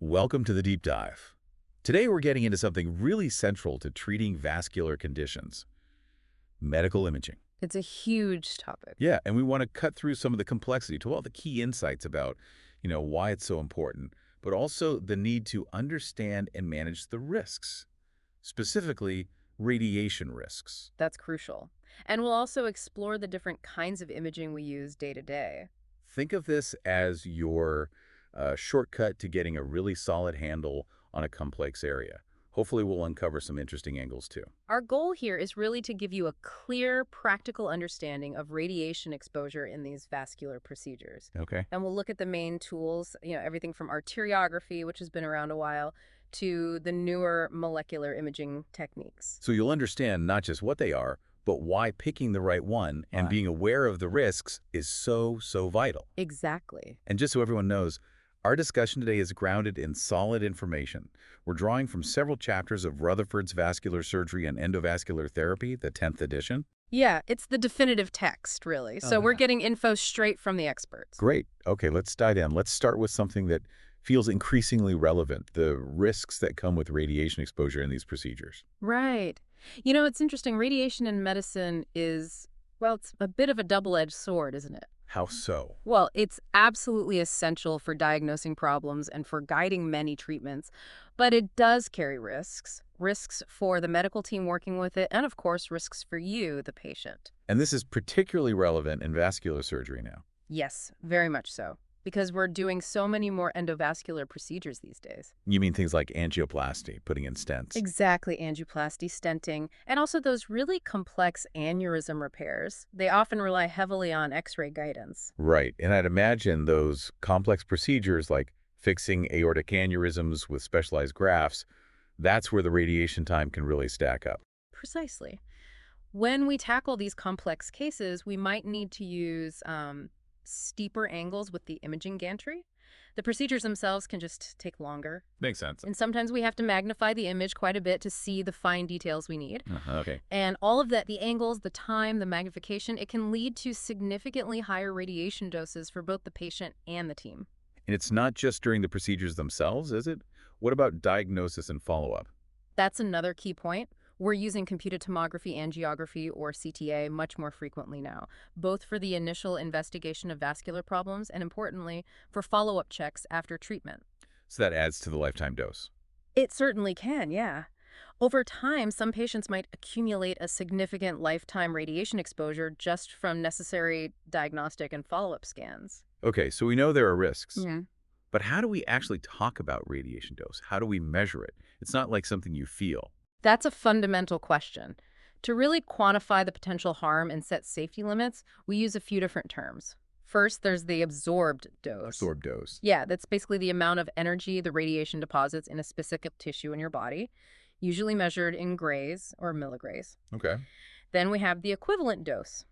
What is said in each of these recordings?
Welcome to the deep dive. Today we're getting into something really central to treating vascular conditions, medical imaging. It's a huge topic. Yeah, and we want to cut through some of the complexity to all the key insights about, why it's so important, but also the need to understand and manage the risks, specifically radiation risks. That's crucial. And we'll also explore the different kinds of imaging we use day to day. Think of this as your shortcut to getting a really solid handle on a complex area. Hopefully we'll uncover some interesting angles too. Our goal here is really to give you a clear, practical understanding of radiation exposure in these vascular procedures. Okay. And we'll look at the main tools, everything from arteriography, which has been around a while, to the newer molecular imaging techniques. So you'll understand not just what they are, but why picking the right one and Right. being aware of the risks is so vital. Exactly. And just so everyone knows, our discussion today is grounded in solid information. We're drawing from several chapters of Rutherford's Vascular Surgery and Endovascular Therapy, the 10th edition. Yeah, it's the definitive text, really. So we're getting info straight from the experts. Great. Okay, let's dive in. Let's start with something that feels increasingly relevant, the risks that come with radiation exposure in these procedures. Right. It's interesting. Radiation in medicine is, well, it's a bit of a double-edged sword, isn't it? How so? Well, it's absolutely essential for diagnosing problems and for guiding many treatments, but it does carry risks. Risks for the medical team working with it, and of course, risks for you, the patient. And this is particularly relevant in vascular surgery now. Yes, very much so, because we're doing so many more endovascular procedures these days. You mean things like angioplasty, putting in stents? Exactly, angioplasty, stenting, and also those really complex aneurysm repairs. They often rely heavily on X-ray guidance. Right. And I'd imagine those complex procedures like fixing aortic aneurysms with specialized grafts, that's where the radiation time can really stack up. Precisely. When we tackle these complex cases, we might need to use steeper angles with the imaging gantry. The procedures themselves can just take longer. Makes sense. And sometimes we have to magnify the image quite a bit to see the fine details we need. Okay. And all of that, the angles, the time, the magnification, it can lead to significantly higher radiation doses for both the patient and the team. And it's not just during the procedures themselves, is it? What about diagnosis and follow-up? That's another key point. We're using computed tomography, angiography, or CTA much more frequently now, both for the initial investigation of vascular problems and, importantly, for follow-up checks after treatment. So that adds to the lifetime dose. It certainly can, yeah. Over time, some patients might accumulate a significant lifetime radiation exposure just from necessary diagnostic and follow-up scans. Okay, so we know there are risks. Yeah. But how do we actually talk about radiation dose? How do we measure it? It's not like something you feel. That's a fundamental question. To really quantify the potential harm and set safety limits, we use a few different terms. First, there's the absorbed dose. Absorbed dose. Yeah, that's basically the amount of energy the radiation deposits in a specific tissue in your body, usually measured in grays or milligrays. Okay. Then we have the equivalent dose.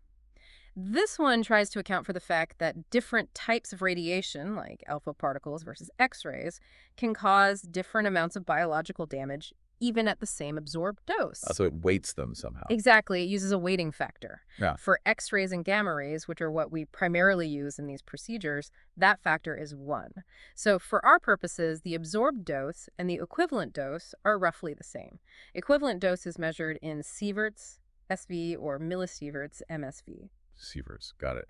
This one tries to account for the fact that different types of radiation, like alpha particles versus X-rays, can cause different amounts of biological damage even at the same absorbed dose. So it weights them somehow. Exactly. It uses a weighting factor. Yeah. For X-rays and gamma rays, which are what we primarily use in these procedures, that factor is 1. So for our purposes, the absorbed dose and the equivalent dose are roughly the same. Equivalent dose is measured in Sieverts, SV, or millisieverts, MSV. Sieverts, got it.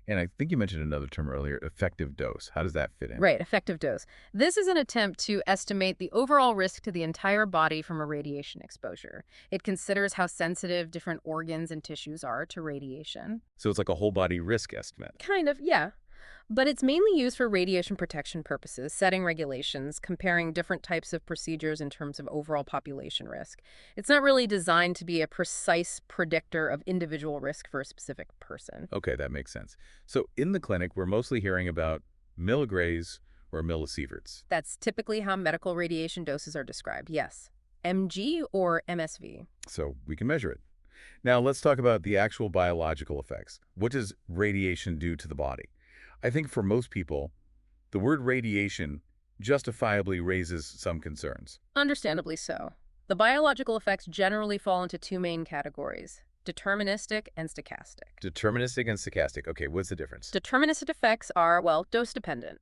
And I think you mentioned another term earlier, effective dose. How does that fit in? Right, effective dose. This is an attempt to estimate the overall risk to the entire body from a radiation exposure. It considers how sensitive different organs and tissues are to radiation. So it's like a whole body risk estimate. Kind of, yeah. But it's mainly used for radiation protection purposes, setting regulations, comparing different types of procedures in terms of overall population risk. It's not really designed to be a precise predictor of individual risk for a specific person. Okay, that makes sense. So in the clinic, we're mostly hearing about milligrays or millisieverts. That's typically how medical radiation doses are described, yes. mg or MSV. So we can measure it. Now let's talk about the actual biological effects. What does radiation do to the body? I think for most people, the word radiation justifiably raises some concerns. Understandably so. The biological effects generally fall into two main categories: deterministic and stochastic. Deterministic and stochastic. Okay, what's the difference? Deterministic effects are, well, dose-dependent.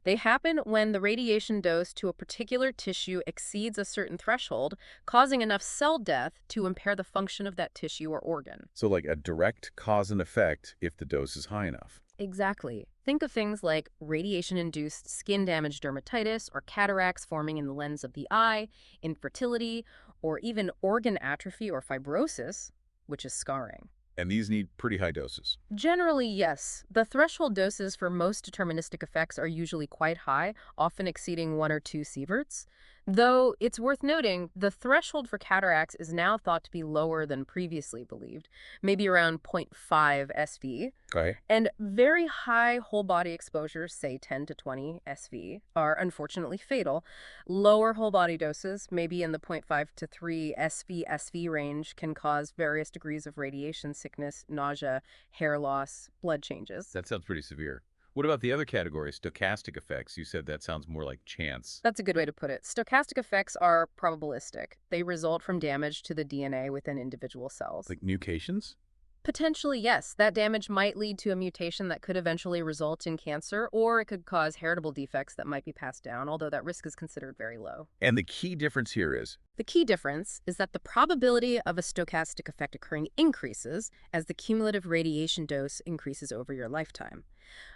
They happen when the radiation dose to a particular tissue exceeds a certain threshold, causing enough cell death to impair the function of that tissue or organ. So like a direct cause and effect if the dose is high enough. Exactly. Think of things like radiation-induced skin damage dermatitis or cataracts forming in the lens of the eye, infertility, or even organ atrophy or fibrosis, which is scarring. And these need pretty high doses. Generally, yes. The threshold doses for most deterministic effects are usually quite high, often exceeding 1 or 2 Sieverts. Though it's worth noting, the threshold for cataracts is now thought to be lower than previously believed, maybe around zero point 0.5 SV. Okay. And very high whole body exposures, say 10 to 20 SV, are unfortunately fatal. Lower whole body doses, maybe in the zero point 0.5 to 3 SV range, can cause various degrees of radiation sickness, nausea, hair loss, blood changes. That sounds pretty severe. What about the other category, stochastic effects? You said that sounds more like chance. That's a good way to put it. Stochastic effects are probabilistic. They result from damage to the DNA within individual cells. Like mutations? Potentially, yes. That damage might lead to a mutation that could eventually result in cancer, or it could cause heritable defects that might be passed down, although that risk is considered very low. And the key difference here is The key difference is that the probability of a stochastic effect occurring increases as the cumulative radiation dose increases over your lifetime.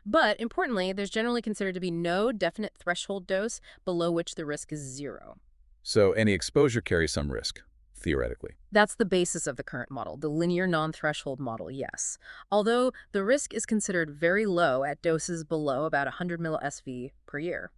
But importantly, there's generally considered to be no definite threshold dose below which the risk is zero. so any exposure carries some risk, theoretically. That's the basis of the current model, the linear non-threshold model, yes. Although the risk is considered very low at doses below about 100 millisv per year.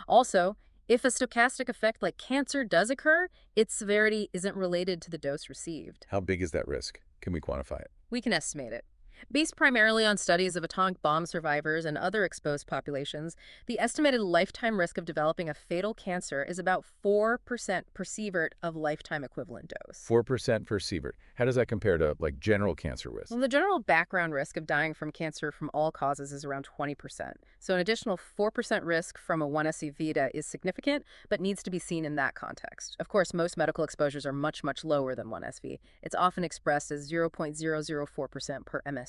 Also, if a stochastic effect like cancer does occur, its severity isn't related to the dose received. How big is that risk? Can we quantify it? We can estimate it. Based primarily on studies of atomic bomb survivors and other exposed populations, the estimated lifetime risk of developing a fatal cancer is about 4% per sievert of lifetime equivalent dose. 4% per sievert. How does that compare to like general cancer risk? Well, the general background risk of dying from cancer from all causes is around 20%. So an additional 4% risk from a 1 Vita is significant, but needs to be seen in that context. Of course, most medical exposures are much, much lower than 1 SV. It's often expressed as 0.004% per MSC.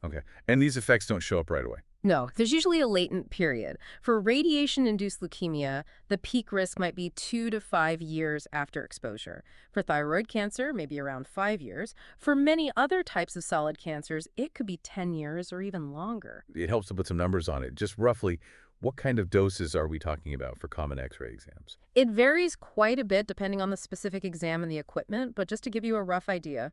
Okay. And these effects don't show up right away. No, there's usually a latent period. For radiation-induced leukemia, the peak risk might be 2 to 5 years after exposure. For thyroid cancer, maybe around 5 years. For many other types of solid cancers, it could be 10 years or even longer. It helps to put some numbers on it. Just roughly, what kind of doses are we talking about for common X-ray exams? It varies quite a bit depending on the specific exam and the equipment, but just to give you a rough idea,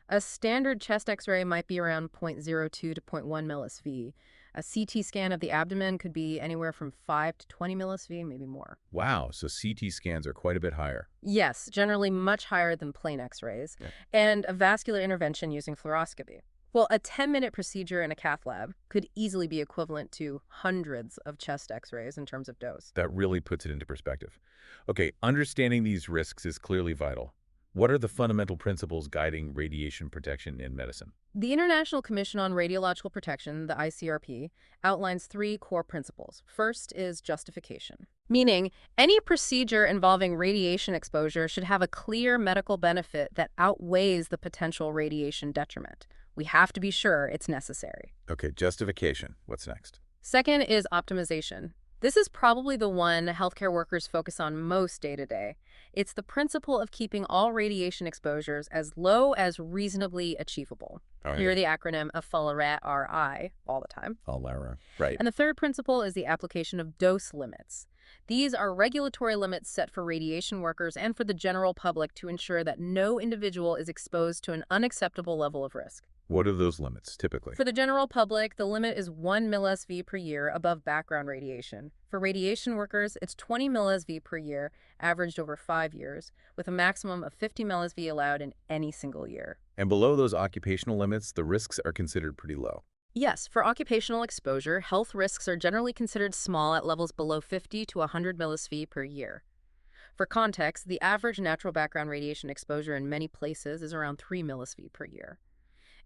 a standard chest X-ray might be around 0.02 to 0.1 millisv. A CT scan of the abdomen could be anywhere from 5 to 20 millisv, maybe more. Wow, so CT scans are quite a bit higher. Yes, generally much higher than plain X-rays. Yeah. And a vascular intervention using fluoroscopy. Well, a 10-minute procedure in a cath lab could easily be equivalent to hundreds of chest X-rays in terms of dose. That really puts it into perspective. Okay, understanding these risks is clearly vital. What are the fundamental principles guiding radiation protection in medicine? The International Commission on Radiological Protection, the ICRP, outlines 3 core principles. First is justification, meaning any procedure involving radiation exposure should have a clear medical benefit that outweighs the potential radiation detriment. We have to be sure it's necessary. Okay, justification. What's next? Second is optimization. This is probably the one healthcare workers focus on most day to day. It's the principle of keeping all radiation exposures as low as reasonably achievable. Oh, Hear the acronym FLRI all the time. Lara. Right. And the third principle is the application of dose limits. These are regulatory limits set for radiation workers and for the general public to ensure that no individual is exposed to an unacceptable level of risk. What are those limits, typically? For the general public, the limit is 1 millisv per year above background radiation. For radiation workers, it's 20 millisv per year, averaged over 5 years, with a maximum of 50 millisv allowed in any single year. And below those occupational limits, the risks are considered pretty low. Yes, for occupational exposure, health risks are generally considered small at levels below 50 to 100 millisv per year. For context, the average natural background radiation exposure in many places is around 3 millisv per year.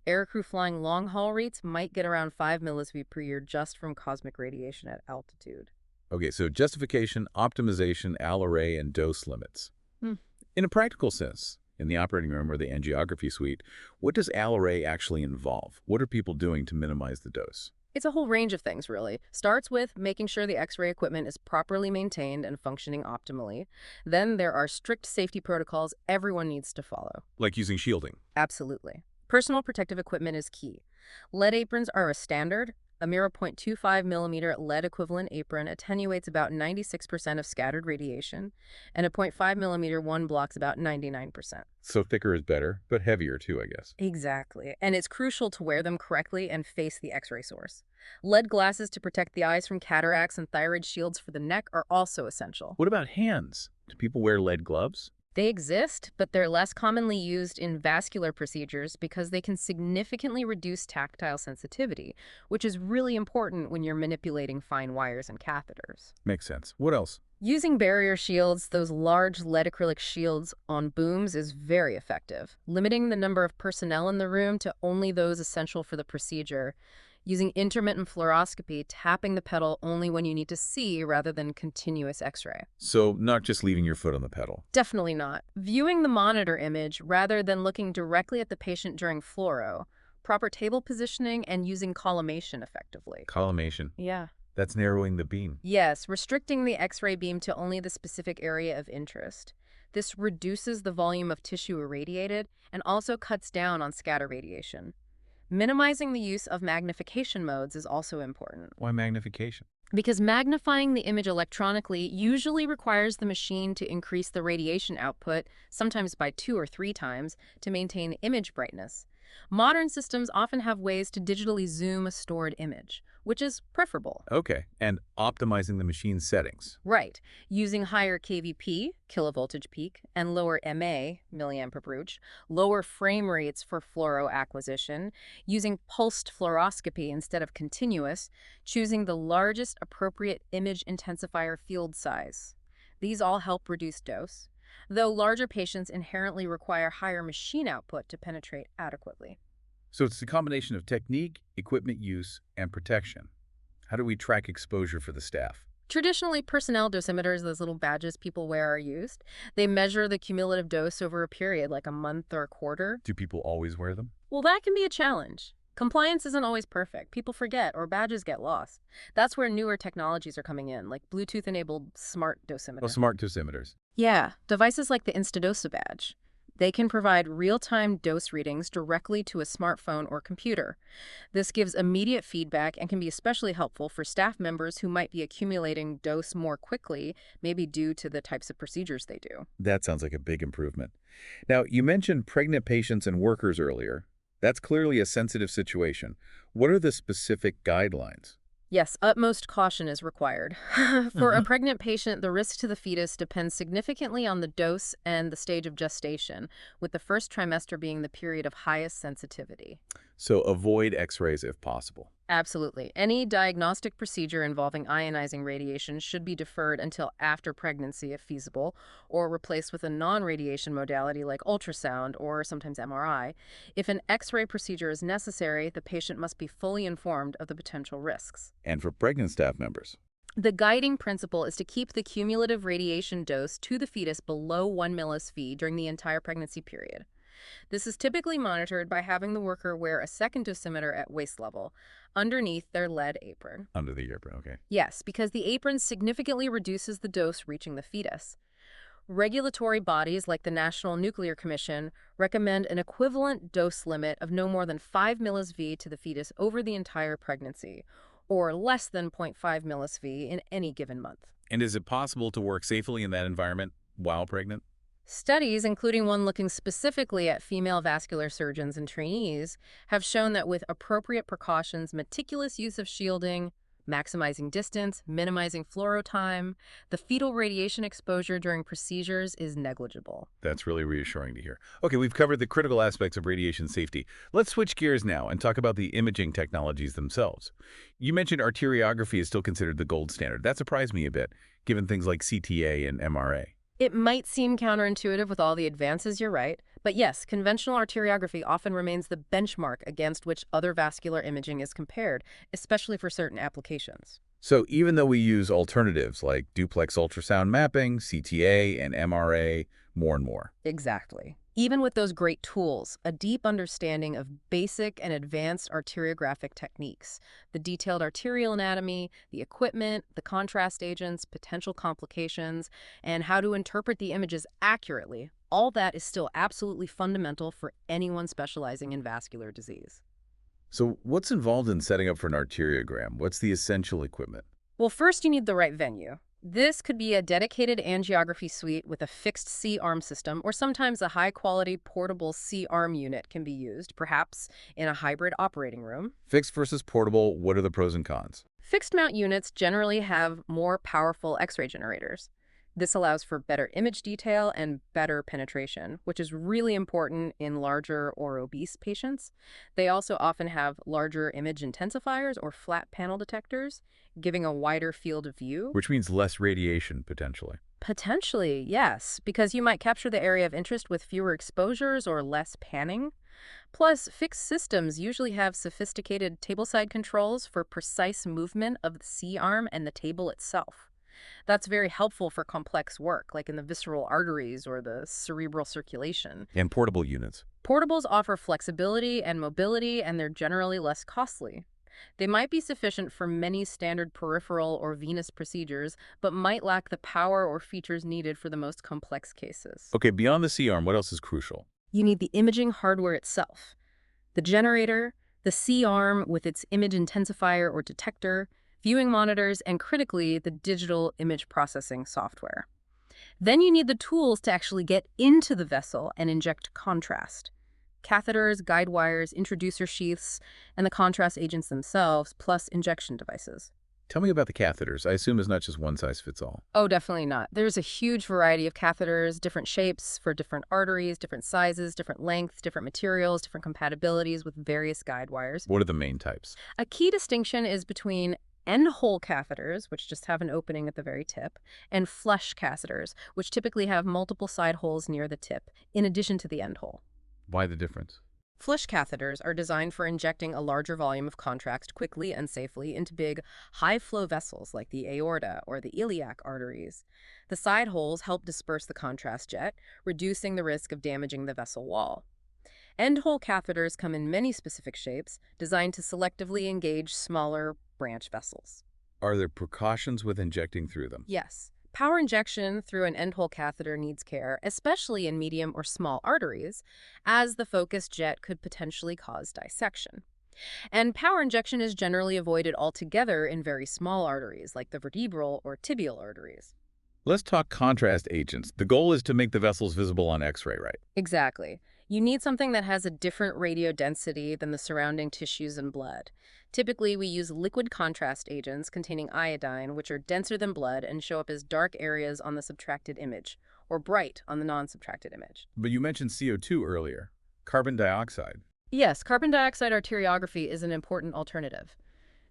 Aircrew flying long-haul routes might get around 5 millisv per year just from cosmic radiation at altitude. Okay, so justification, optimization, Al-array, and dose limits. In a practical sense, in the operating room or the angiography suite, what does Al-array actually involve? What are people doing to minimize the dose? It's a whole range of things, really. Starts with making sure the X-ray equipment is properly maintained and functioning optimally. Then there are strict safety protocols everyone needs to follow. Like using shielding. Absolutely. Personal protective equipment is key. Lead aprons are a standard. A mere 0.25 millimeter lead equivalent apron attenuates about 96% of scattered radiation, and a 0.5 millimeter one blocks about 99%. So thicker is better, but heavier too, I guess. Exactly. And it's crucial to wear them correctly and face the X-ray source. Lead glasses to protect the eyes from cataracts and thyroid shields for the neck are also essential. What about hands? Do people wear lead gloves? They exist, but they're less commonly used in vascular procedures because they can significantly reduce tactile sensitivity, which is really important when you're manipulating fine wires and catheters. Makes sense. What else? Using barrier shields, those large lead acrylic shields on booms, is very effective. Limiting the number of personnel in the room to only those essential for the procedure. Using intermittent fluoroscopy, tapping the pedal only when you need to see rather than continuous X-ray. So not just leaving your foot on the pedal. Definitely not. Viewing the monitor image rather than looking directly at the patient during fluoro. Proper table positioning and using collimation effectively. Collimation. Yeah. That's narrowing the beam. Yes, restricting the X-ray beam to only the specific area of interest. This reduces the volume of tissue irradiated and also cuts down on scatter radiation. Minimizing the use of magnification modes is also important, Why magnification? because magnifying the image electronically usually requires the machine to increase the radiation output, sometimes by 2 or 3 times, to maintain image brightness. Modern systems often have ways to digitally zoom a stored image, which is preferable. Okay, and optimizing the machine's settings. Right, using higher kVp, kilovoltage peak, and lower MA, milliampere-brooch, lower frame rates for fluoro acquisition, using pulsed fluoroscopy instead of continuous, choosing the largest appropriate image intensifier field size. These all help reduce dose, though larger patients inherently require higher machine output to penetrate adequately. So it's a combination of technique, equipment use, and protection. How do we track exposure for the staff? Traditionally, personnel dosimeters, those little badges people wear, are used. They measure the cumulative dose over a period, like a month or a quarter. Do people always wear them? Well, that can be a challenge. Compliance isn't always perfect. People forget or badges get lost. That's where newer technologies are coming in, like Bluetooth-enabled smart dosimeter. Oh, smart dosimeters. Yeah, devices like the Instadosa badge. They can provide real-time dose readings directly to a smartphone or computer. This gives immediate feedback and can be especially helpful for staff members who might be accumulating dose more quickly, maybe due to the types of procedures they do. That sounds like a big improvement. Now, you mentioned pregnant patients and workers earlier. That's clearly a sensitive situation. What are the specific guidelines? Yes, utmost caution is required. For a pregnant patient, the risk to the fetus depends significantly on the dose and the stage of gestation, with the first trimester being the period of highest sensitivity. So avoid X-rays if possible. Absolutely. Any diagnostic procedure involving ionizing radiation should be deferred until after pregnancy if feasible, or replaced with a non-radiation modality like ultrasound or sometimes MRI. If an X-ray procedure is necessary, the patient must be fully informed of the potential risks. And for pregnant staff members? The guiding principle is to keep the cumulative radiation dose to the fetus below 1 millisV during the entire pregnancy period. This is typically monitored by having the worker wear a second dosimeter at waist level, underneath their lead apron. Under the apron, okay. Yes, because the apron significantly reduces the dose reaching the fetus. Regulatory bodies like the National Nuclear Commission recommend an equivalent dose limit of no more than 5 millisV to the fetus over the entire pregnancy, or less than 0.5 millisV in any given month. And is it possible to work safely in that environment while pregnant? Studies, including one looking specifically at female vascular surgeons and trainees, have shown that with appropriate precautions, meticulous use of shielding, maximizing distance, minimizing fluoro time, the fetal radiation exposure during procedures is negligible. That's really reassuring to hear. Okay, we've covered the critical aspects of radiation safety. Let's switch gears now and talk about the imaging technologies themselves. You mentioned arteriography is still considered the gold standard. That surprised me a bit, given things like CTA and MRA. It might seem counterintuitive with all the advances, you're right, but yes, conventional arteriography often remains the benchmark against which other vascular imaging is compared, especially for certain applications. So even though we use alternatives like duplex ultrasound mapping, CTA, and MRA more and more. Exactly. Even with those great tools, a deep understanding of basic and advanced arteriographic techniques, the detailed arterial anatomy, the equipment, the contrast agents, potential complications, and how to interpret the images accurately, all that is still absolutely fundamental for anyone specializing in vascular disease. So what's involved in setting up for an arteriogram? What's the essential equipment? Well, first you need the right venue. This could be a dedicated angiography suite with a fixed C-arm system, or sometimes a high-quality portable C-arm unit can be used, perhaps in a hybrid operating room. Fixed versus portable, what are the pros and cons? Fixed mount units generally have more powerful X-ray generators. This allows for better image detail and better penetration, which is really important in larger or obese patients. They also often have larger image intensifiers or flat panel detectors, giving a wider field of view. Which means less radiation, potentially. Potentially, yes, because you might capture the area of interest with fewer exposures or less panning. Plus, fixed systems usually have sophisticated tableside controls for precise movement of the C-arm and the table itself. That's very helpful for complex work, like in the visceral arteries or the cerebral circulation. And portable units. Portables offer flexibility and mobility, and they're generally less costly. They might be sufficient for many standard peripheral or venous procedures, but might lack the power or features needed for the most complex cases. Okay, beyond the C-arm, what else is crucial? You need the imaging hardware itself. The generator, the C-arm with its image intensifier or detector, viewing monitors, and critically, the digital image processing software. Then you need the tools to actually get into the vessel and inject contrast. Catheters, guide wires, introducer sheaths, and the contrast agents themselves, plus injection devices. Tell me about the catheters. I assume it's not just one size fits all. Oh, definitely not. There's a huge variety of catheters, different shapes for different arteries, different sizes, different lengths, different materials, different compatibilities with various guide wires. What are the main types? A key distinction is between end-hole catheters, which just have an opening at the very tip, and flush catheters, which typically have multiple side holes near the tip, in addition to the end hole. Why the difference? Flush catheters are designed for injecting a larger volume of contrast quickly and safely into big, high-flow vessels like the aorta or the iliac arteries. The side holes help disperse the contrast jet, reducing the risk of damaging the vessel wall. End-hole catheters come in many specific shapes, designed to selectively engage smaller branch vessels. Are there precautions with injecting through them? Yes. Power injection through an end-hole catheter needs care, especially in medium or small arteries, as the focused jet could potentially cause dissection. And power injection is generally avoided altogether in very small arteries, like the vertebral or tibial arteries. Let's talk contrast agents. The goal is to make the vessels visible on X-ray, right? Exactly. You need something that has a different radiodensity than the surrounding tissues and blood. Typically, we use liquid contrast agents containing iodine, which are denser than blood and show up as dark areas on the subtracted image, or bright on the non-subtracted image. But you mentioned CO2 earlier. Carbon dioxide. Yes, carbon dioxide arteriography is an important alternative.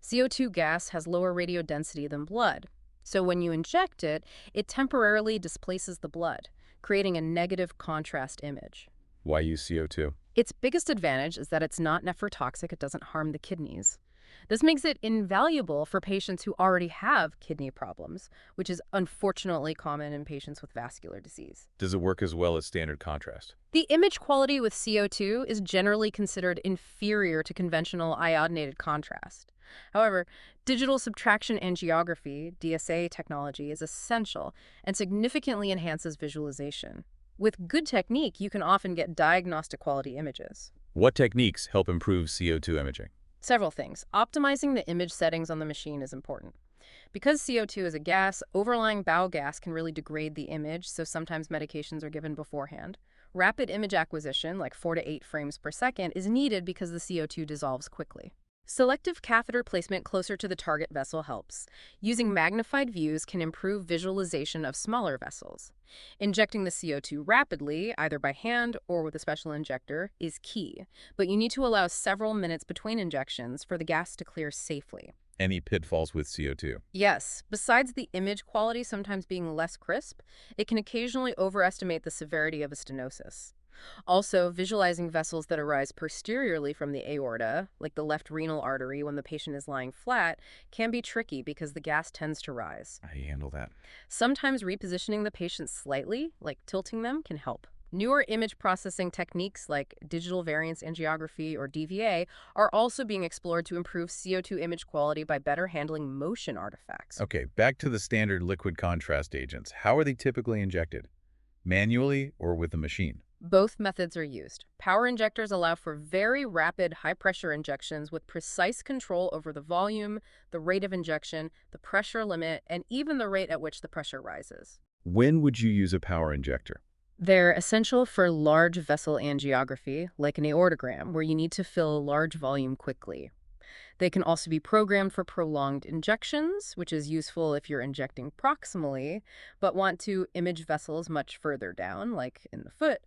CO2 gas has lower radiodensity than blood, so when you inject it, it temporarily displaces the blood, creating a negative contrast image. Why use CO2? Its biggest advantage is that it's not nephrotoxic, it doesn't harm the kidneys. This makes it invaluable for patients who already have kidney problems, which is unfortunately common in patients with vascular disease. Does it work as well as standard contrast? The image quality with CO2 is generally considered inferior to conventional iodinated contrast. However, digital subtraction angiography, DSA technology, is essential and significantly enhances visualization. With good technique, you can often get diagnostic quality images. What techniques help improve CO2 imaging? Several things. Optimizing the image settings on the machine is important. Because CO2 is a gas, overlying bowel gas can really degrade the image, so sometimes medications are given beforehand. Rapid image acquisition, like 4 to 8 frames per second, is needed because the CO2 dissolves quickly. Selective catheter placement closer to the target vessel helps. Using magnified views can improve visualization of smaller vessels. Injecting the CO2 rapidly, either by hand or with a special injector, is key, but you need to allow several minutes between injections for the gas to clear safely. Any pitfalls with CO2? Yes, besides the image quality sometimes being less crisp, it can occasionally overestimate the severity of a stenosis. Also, visualizing vessels that arise posteriorly from the aorta, like the left renal artery when the patient is lying flat, can be tricky because the gas tends to rise. How do you handle that? Sometimes repositioning the patient slightly, like tilting them, can help. Newer image processing techniques like digital variance angiography or DVA are also being explored to improve CO2 image quality by better handling motion artifacts. Okay, back to the standard liquid contrast agents. How are they typically injected? Manually or with a machine? Both methods are used. Power injectors allow for very rapid, high-pressure injections with precise control over the volume, the rate of injection, the pressure limit, and even the rate at which the pressure rises. When would you use a power injector? They're essential for large vessel angiography, like an aortogram, where you need to fill a large volume quickly. They can also be programmed for prolonged injections, which is useful if you're injecting proximally, but want to image vessels much further down, like in the foot.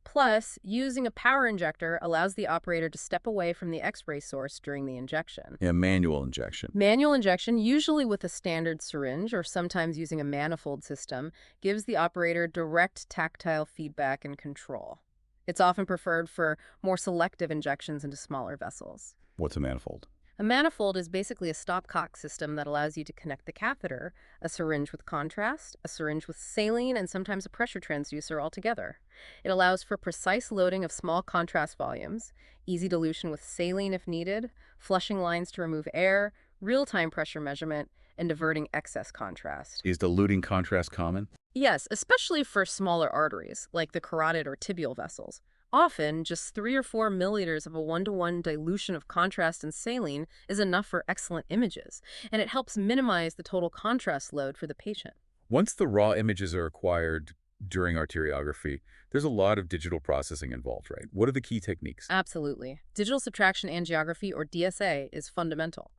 Plus, using a power injector allows the operator to step away from the X-ray source during the injection. Yeah, manual injection. Manual injection, usually with a standard syringe or sometimes using a manifold system, gives the operator direct tactile feedback and control. It's often preferred for more selective injections into smaller vessels. What's a manifold? A manifold is basically a stopcock system that allows you to connect the catheter, a syringe with contrast, a syringe with saline, and sometimes a pressure transducer all together. It allows for precise loading of small contrast volumes, easy dilution with saline if needed, flushing lines to remove air, real-time pressure measurement, and diverting excess contrast. Is diluting contrast common? Yes, especially for smaller arteries, like the carotid or tibial vessels. Often, just 3 or 4 milliliters of a 1-to-1 dilution of contrast and saline is enough for excellent images, and it helps minimize the total contrast load for the patient. Once the raw images are acquired during arteriography, there's a lot of digital processing involved, right? What are the key techniques? Absolutely. Digital subtraction angiography, or DSA, is fundamental.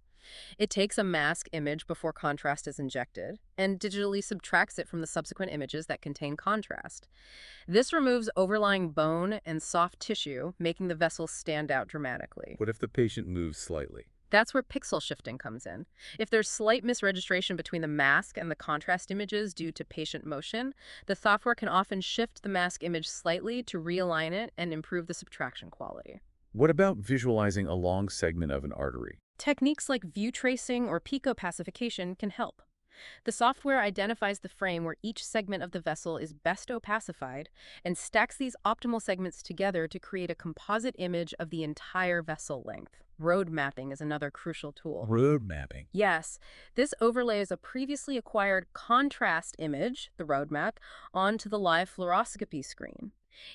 It takes a mask image before contrast is injected and digitally subtracts it from the subsequent images that contain contrast. This removes overlying bone and soft tissue, making the vessel stand out dramatically. What if the patient moves slightly? That's where pixel shifting comes in. If there's slight misregistration between the mask and the contrast images due to patient motion, the software can often shift the mask image slightly to realign it and improve the subtraction quality. What about visualizing a long segment of an artery? Techniques like view tracing or picopacification can help. The software identifies the frame where each segment of the vessel is best opacified and stacks these optimal segments together to create a composite image of the entire vessel length. Road mapping is another crucial tool. Road mapping. Yes, this overlays a previously acquired contrast image, the road map, onto the live fluoroscopy screen.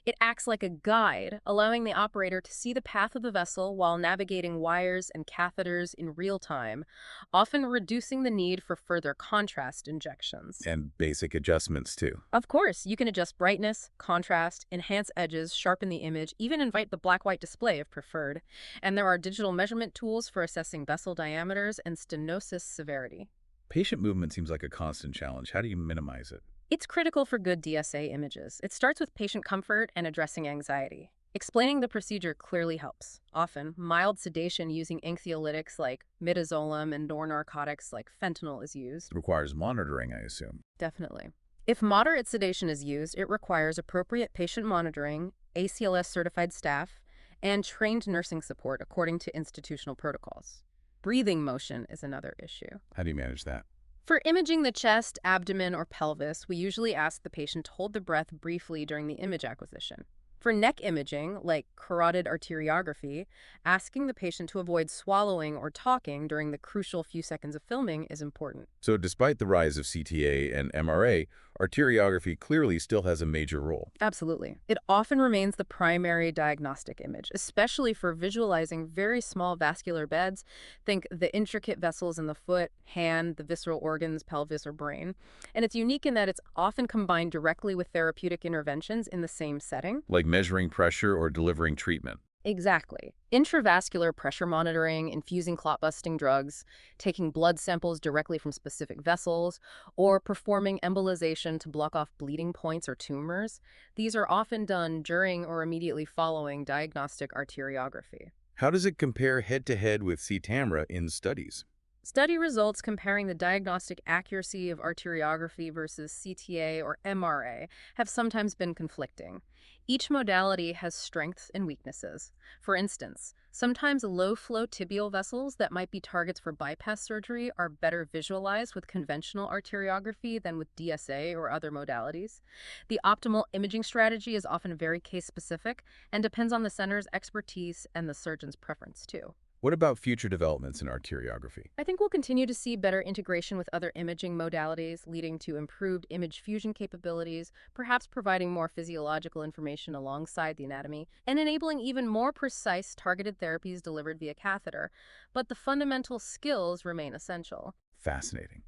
It acts like a guide, allowing the operator to see the path of the vessel while navigating wires and catheters in real time, often reducing the need for further contrast injections. And basic adjustments, too. Of course, you can adjust brightness, contrast, enhance edges, sharpen the image, even invite the black-white display if preferred. And there are digital measurement tools for assessing vessel diameters and stenosis severity. Patient movement seems like a constant challenge. How do you minimize it? It's critical for good DSA images. It starts with patient comfort and addressing anxiety. Explaining the procedure clearly helps. Often, mild sedation using anxiolytics like midazolam and narcotics like fentanyl is used. It requires monitoring, I assume. Definitely. If moderate sedation is used, it requires appropriate patient monitoring, ACLS-certified staff, and trained nursing support according to institutional protocols. Breathing motion is another issue. How do you manage that? For imaging the chest, abdomen, or pelvis, we usually ask the patient to hold the breath briefly during the image acquisition. For neck imaging, like carotid arteriography, asking the patient to avoid swallowing or talking during the crucial few seconds of filming is important. So despite the rise of CTA and MRA, arteriography clearly still has a major role. Absolutely. It often remains the primary diagnostic image, especially for visualizing very small vascular beds. Think the intricate vessels in the foot, hand, the visceral organs, pelvis, or brain. And it's unique in that it's often combined directly with therapeutic interventions in the same setting. Like measuring pressure or delivering treatment. Exactly. Intravascular pressure monitoring, infusing clot-busting drugs, taking blood samples directly from specific vessels, or performing embolization to block off bleeding points or tumors. These are often done during or immediately following diagnostic arteriography. How does it compare head-to-head with CTAMRA in studies? Study results comparing the diagnostic accuracy of arteriography versus CTA or MRA have sometimes been conflicting. Each modality has strengths and weaknesses. For instance, sometimes low-flow tibial vessels that might be targets for bypass surgery are better visualized with conventional arteriography than with DSA or other modalities. The optimal imaging strategy is often very case-specific and depends on the center's expertise and the surgeon's preference, too. What about future developments in arteriography? I think we'll continue to see better integration with other imaging modalities, leading to improved image fusion capabilities, perhaps providing more physiological information alongside the anatomy, and enabling even more precise targeted therapies delivered via catheter. But the fundamental skills remain essential. Fascinating.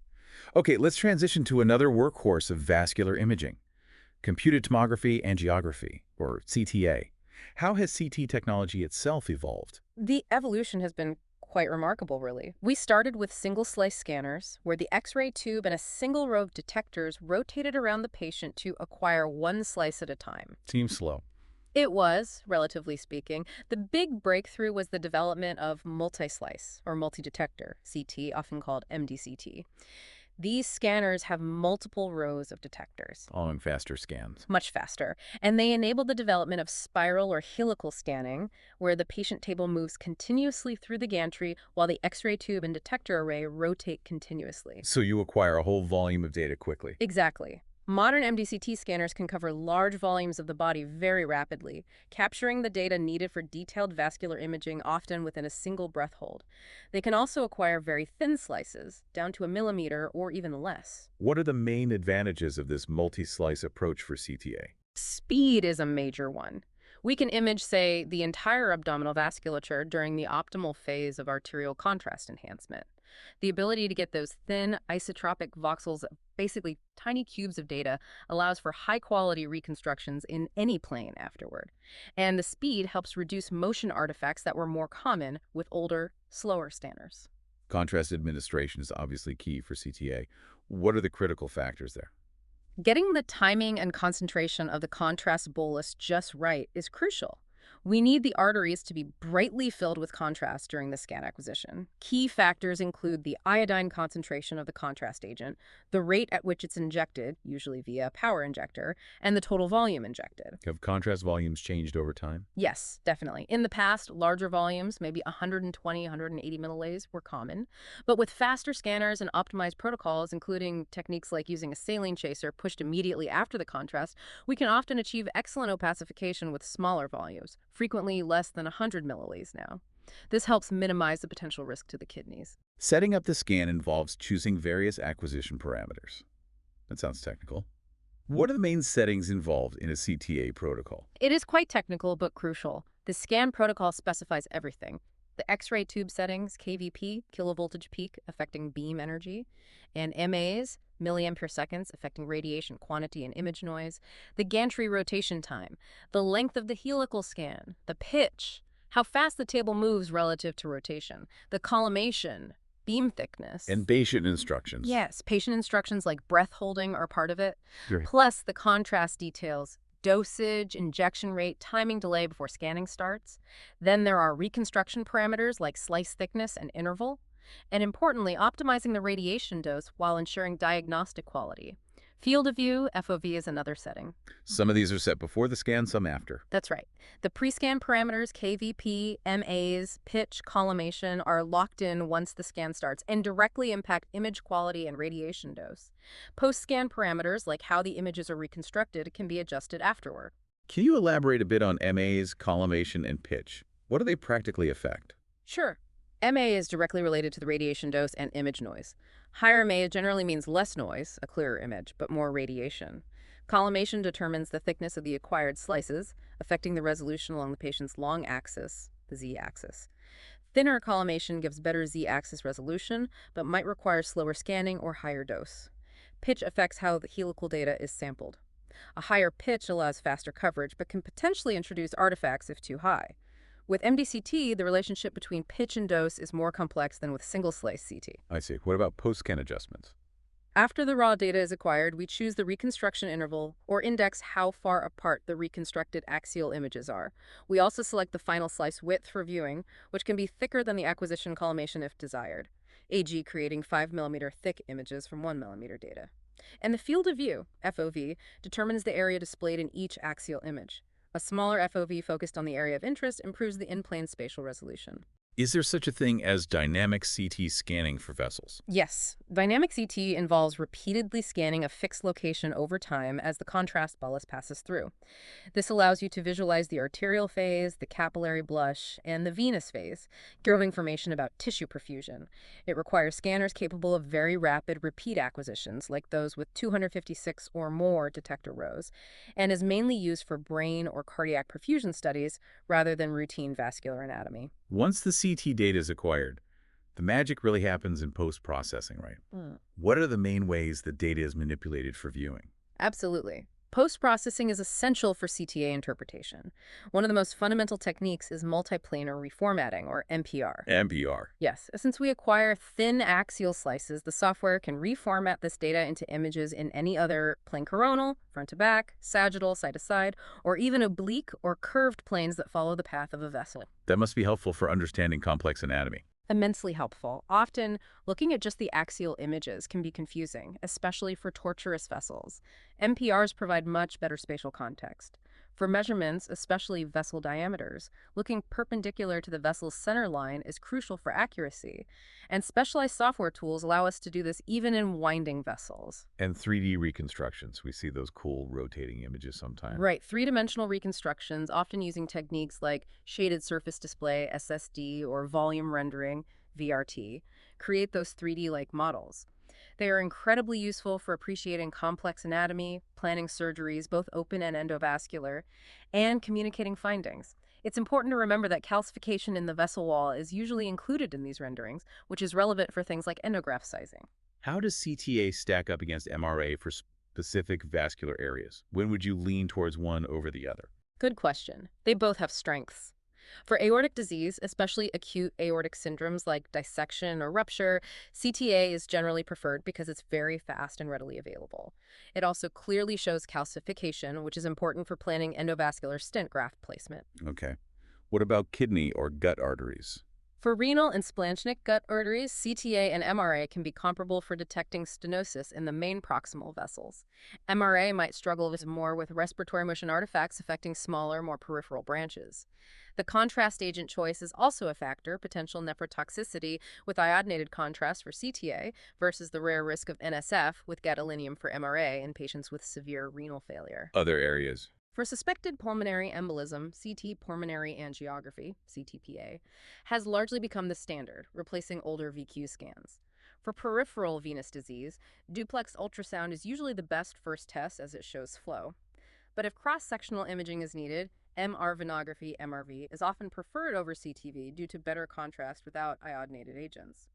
Okay, let's transition to another workhorse of vascular imaging, computed tomography angiography, or CTA. How has CT technology itself evolved? The evolution has been quite remarkable, really. We started with single-slice scanners, where the X-ray tube and a single row of detectors rotated around the patient to acquire one slice at a time. Seems slow. It was, relatively speaking. The big breakthrough was the development of multi-slice, or multi-detector, CT, often called MDCT. These scanners have multiple rows of detectors, Following faster scans. much faster, and they enable the development of spiral or helical scanning, where the patient table moves continuously through the gantry while the X-ray tube and detector array rotate continuously. So you acquire a whole volume of data quickly. Exactly. Modern MDCT scanners can cover large volumes of the body very rapidly, capturing the data needed for detailed vascular imaging often within a single breath hold. They can also acquire very thin slices, down to a millimeter or even less. What are the main advantages of this multi-slice approach for CTA? Speed is a major one. We can image, say, the entire abdominal vasculature during the optimal phase of arterial contrast enhancement. The ability to get those thin, isotropic voxels, basically tiny cubes of data, allows for high-quality reconstructions in any plane afterward. And the speed helps reduce motion artifacts that were more common with older, slower scanners. Contrast administration is obviously key for CTA. What are the critical factors there? Getting the timing and concentration of the contrast bolus just right is crucial. We need the arteries to be brightly filled with contrast during the scan acquisition. Key factors include the iodine concentration of the contrast agent, the rate at which it's injected, usually via a power injector, and the total volume injected. Have contrast volumes changed over time? Yes, definitely. In the past, larger volumes, maybe 120, 180 milliliters, were common. But with faster scanners and optimized protocols, including techniques like using a saline chaser pushed immediately after the contrast, we can often achieve excellent opacification with smaller volumes, frequently less than 100 milliliters now. This helps minimize the potential risk to the kidneys. Setting up the scan involves choosing various acquisition parameters. That sounds technical. What are the main settings involved in a CTA protocol? It is quite technical but crucial. The scan protocol specifies everything. The X-ray tube settings, kVp, kilovoltage peak, affecting beam energy, and MAs, milliampere seconds, affecting radiation quantity and image noise, the gantry rotation time, the length of the helical scan, the pitch, how fast the table moves relative to rotation, the collimation, beam thickness. And patient instructions. Yes, patient instructions like breath holding are part of it, Great. plus the contrast details, dosage, injection rate, timing delay before scanning starts. Then there are reconstruction parameters like slice thickness and interval. And importantly, optimizing the radiation dose while ensuring diagnostic quality. Field of view, FOV, is another setting. Some of these are set before the scan, some after. That's right. The pre-scan parameters, kVp, MAs, pitch, collimation, are locked in once the scan starts and directly impact image quality and radiation dose. Post-scan parameters, like how the images are reconstructed, can be adjusted afterward. Can you elaborate a bit on MAs, collimation, and pitch? What do they practically affect? Sure. MA is directly related to the radiation dose and image noise. Higher MA generally means less noise, a clearer image, but more radiation. Collimation determines the thickness of the acquired slices, affecting the resolution along the patient's long axis, the z-axis. Thinner collimation gives better z-axis resolution, but might require slower scanning or higher dose. Pitch affects how the helical data is sampled. A higher pitch allows faster coverage, but can potentially introduce artifacts if too high. With MDCT, the relationship between pitch and dose is more complex than with single-slice CT. I see. What about post-scan adjustments? After the raw data is acquired, we choose the reconstruction interval or index how far apart the reconstructed axial images are. We also select the final slice width for viewing, which can be thicker than the acquisition collimation if desired. AG creating 5 mm thick images from 1 mm data. And the field of view, FOV, determines the area displayed in each axial image. A smaller FOV focused on the area of interest improves the in-plane spatial resolution. Is there such a thing as dynamic CT scanning for vessels? Yes, dynamic CT involves repeatedly scanning a fixed location over time as the contrast bolus passes through. This allows you to visualize the arterial phase, the capillary blush, and the venous phase, giving information about tissue perfusion. It requires scanners capable of very rapid repeat acquisitions, like those with 256 or more detector rows, and is mainly used for brain or cardiac perfusion studies rather than routine vascular anatomy. Once the CT data is acquired, the magic really happens in post-processing, right? What are the main ways that data is manipulated for viewing? Absolutely. Post-processing is essential for CTA interpretation. One of the most fundamental techniques is multiplanar reformatting, or MPR. MPR. Yes, since we acquire thin axial slices, the software can reformat this data into images in any other plane coronal, front to back, sagittal, side to side, or even oblique or curved planes that follow the path of a vessel. That must be helpful for understanding complex anatomy. Immensely helpful. Often, looking at just the axial images can be confusing, especially for tortuous vessels. MPRs provide much better spatial context. For measurements, especially vessel diameters, looking perpendicular to the vessel's center line is crucial for accuracy, and specialized software tools allow us to do this even in winding vessels. And 3D reconstructions. We see those cool rotating images sometimes. Right, three-dimensional reconstructions, often using techniques like shaded surface display, SSD, or volume rendering, VRT, create those 3D-like models. They are incredibly useful for appreciating complex anatomy, planning surgeries, both open and endovascular, and communicating findings. It's important to remember that calcification in the vessel wall is usually included in these renderings, which is relevant for things like endograph sizing. How does CTA stack up against MRA for specific vascular areas? When would you lean towards one over the other? Good question. They both have strengths. For aortic disease, especially acute aortic syndromes like dissection or rupture, CTA is generally preferred because it's very fast and readily available. It also clearly shows calcification, which is important for planning endovascular stent graft placement. Okay. What about kidney or gut arteries? For renal and splanchnic gut arteries, CTA and MRA can be comparable for detecting stenosis in the main proximal vessels. MRA might struggle more with respiratory motion artifacts affecting smaller, more peripheral branches. The contrast agent choice is also a factor, potential nephrotoxicity with iodinated contrast for CTA versus the rare risk of NSF with gadolinium for MRA in patients with severe renal failure. Other areas. For suspected pulmonary embolism, CT pulmonary angiography, CTPA, has largely become the standard, replacing older VQ scans. For peripheral venous disease, duplex ultrasound is usually the best first test as it shows flow. But if cross-sectional imaging is needed, MR venography, MRV, is often preferred over CTV due to better contrast without iodinated agents.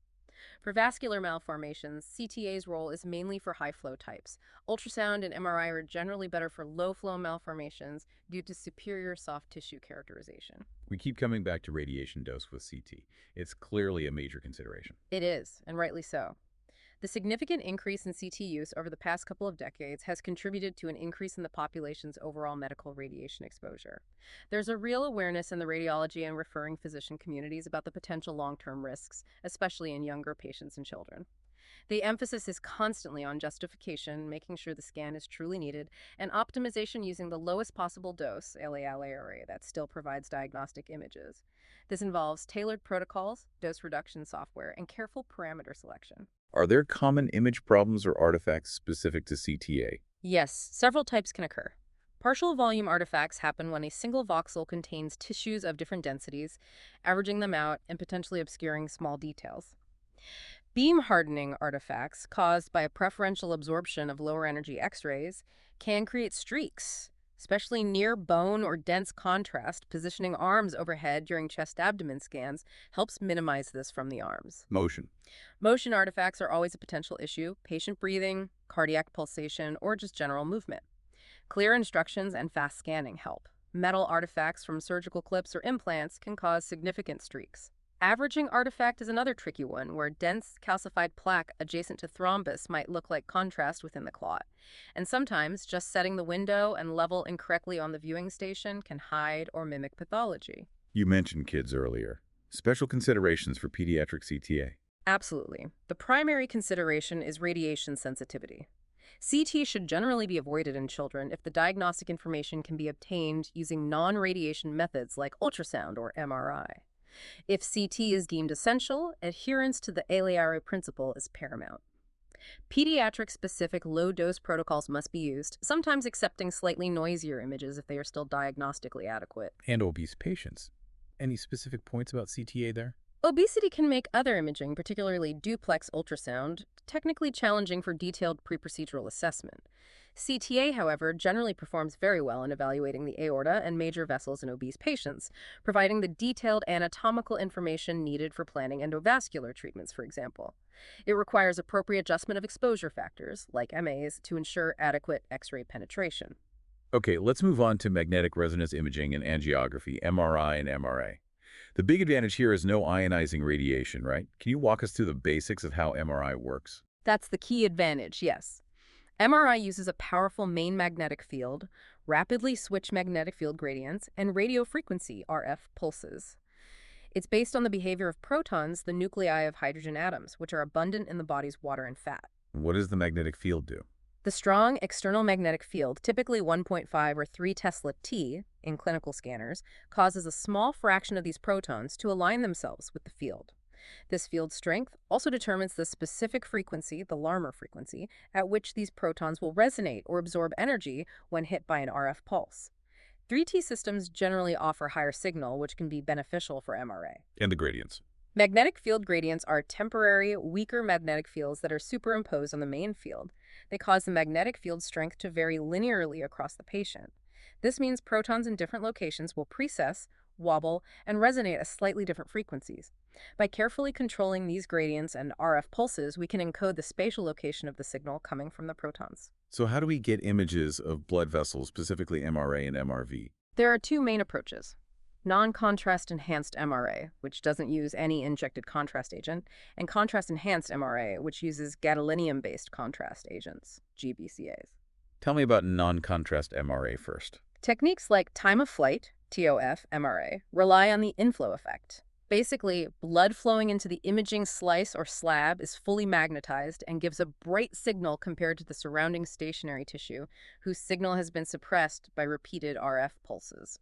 For vascular malformations, CTA's role is mainly for high-flow types. Ultrasound and MRI are generally better for low-flow malformations due to superior soft tissue characterization. We keep coming back to radiation dose with CT. It's clearly a major consideration. It is, and rightly so. The significant increase in CT use over the past couple of decades has contributed to an increase in the population's overall medical radiation exposure. There's a real awareness in the radiology and referring physician communities about the potential long-term risks, especially in younger patients and children. The emphasis is constantly on justification, making sure the scan is truly needed, and optimization using the lowest possible dose, LA that still provides diagnostic images. This involves tailored protocols, dose reduction software, and careful parameter selection. Are there common image problems or artifacts specific to CTA? Yes, several types can occur. Partial volume artifacts happen when a single voxel contains tissues of different densities, averaging them out and potentially obscuring small details. Beam hardening artifacts caused by a preferential absorption of lower energy X-rays can create streaks, especially near bone or dense contrast. Positioning arms overhead during chest-abdomen scans helps minimize this from the arms. Motion. Motion artifacts are always a potential issue: patient breathing, cardiac pulsation, or just general movement. Clear instructions and fast scanning help. Metal artifacts from surgical clips or implants can cause significant streaks. Averaging artifact is another tricky one, where dense calcified plaque adjacent to thrombus might look like contrast within the clot. And sometimes, just setting the window and level incorrectly on the viewing station can hide or mimic pathology. You mentioned kids earlier. Special considerations for pediatric CTA. Absolutely. The primary consideration is radiation sensitivity. CT should generally be avoided in children if the diagnostic information can be obtained using non-radiation methods like ultrasound or MRI. If CT is deemed essential, adherence to the Aliari principle is paramount. Pediatric-specific low-dose protocols must be used, sometimes accepting slightly noisier images if they are still diagnostically adequate. And obese patients. Any specific points about CTA there? Obesity can make other imaging, particularly duplex ultrasound, technically challenging for detailed pre-procedural assessment. CTA, however, generally performs very well in evaluating the aorta and major vessels in obese patients, providing the detailed anatomical information needed for planning endovascular treatments, for example. It requires appropriate adjustment of exposure factors, like MAs, to ensure adequate X-ray penetration. Okay, let's move on to magnetic resonance imaging and angiography, MRI and MRA. The big advantage here is no ionizing radiation, right? Can you walk us through the basics of how MRI works? That's the key advantage, yes. MRI uses a powerful main magnetic field, rapidly switch magnetic field gradients, and radio frequency RF pulses. It's based on the behavior of protons, the nuclei of hydrogen atoms, which are abundant in the body's water and fat. What does the magnetic field do? The strong external magnetic field, typically 1.5 or 3 Tesla T in clinical scanners, causes a small fraction of these protons to align themselves with the field. This field strength also determines the specific frequency, the Larmor frequency, at which these protons will resonate or absorb energy when hit by an RF pulse. 3T systems generally offer higher signal, which can be beneficial for MRA. And the gradients. Magnetic field gradients are temporary, weaker magnetic fields that are superimposed on the main field. They cause the magnetic field strength to vary linearly across the patient. This means protons in different locations will precess, wobble, and resonate at slightly different frequencies. By carefully controlling these gradients and RF pulses, we can encode the spatial location of the signal coming from the protons. So how do we get images of blood vessels, specifically MRA and MRV? There are two main approaches. Non-contrast enhanced MRA, which doesn't use any injected contrast agent, and contrast enhanced MRA, which uses gadolinium-based contrast agents, GBCAs. Tell me about non-contrast MRA first. Techniques like time of flight, TOF, MRA, rely on the inflow effect. Basically, blood flowing into the imaging slice or slab is fully magnetized and gives a bright signal compared to the surrounding stationary tissue, whose signal has been suppressed by repeated RF pulses.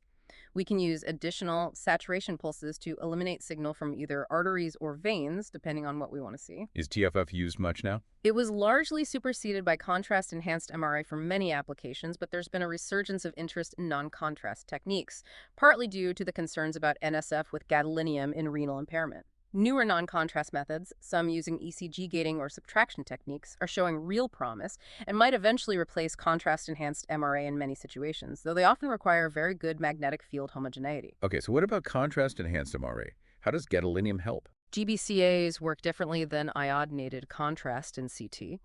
We can use additional saturation pulses to eliminate signal from either arteries or veins, depending on what we want to see. Is TFF used much now? It was largely superseded by contrast-enhanced MRI for many applications, but there's been a resurgence of interest in non-contrast techniques, partly due to the concerns about NSF with gadolinium in renal impairment. Newer non-contrast methods, some using ECG gating or subtraction techniques, are showing real promise and might eventually replace contrast-enhanced MRA in many situations, though they often require very good magnetic field homogeneity. Okay, so what about contrast-enhanced MRA? How does gadolinium help? GBCAs work differently than iodinated contrast in CT.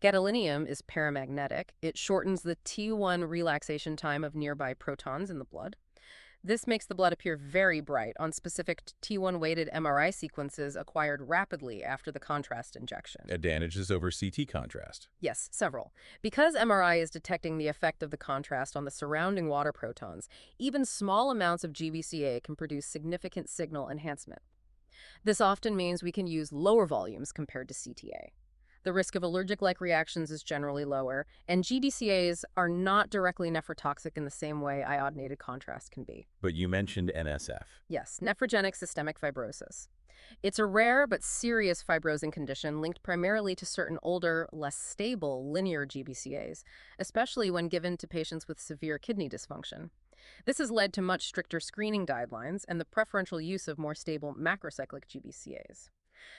Gadolinium is paramagnetic. It shortens the T1 relaxation time of nearby protons in the blood. This makes the blood appear very bright on specific T1-weighted MRI sequences acquired rapidly after the contrast injection. Advantages over CT contrast. Yes, several. Because MRI is detecting the effect of the contrast on the surrounding water protons, even small amounts of GBCA can produce significant signal enhancement. This often means we can use lower volumes compared to CTA. The risk of allergic-like reactions is generally lower, and GBCAs are not directly nephrotoxic in the same way iodinated contrast can be. But you mentioned NSF. Yes, nephrogenic systemic fibrosis. It's a rare but serious fibrosing condition linked primarily to certain older, less stable linear GBCAs, especially when given to patients with severe kidney dysfunction. This has led to much stricter screening guidelines and the preferential use of more stable macrocyclic GBCAs.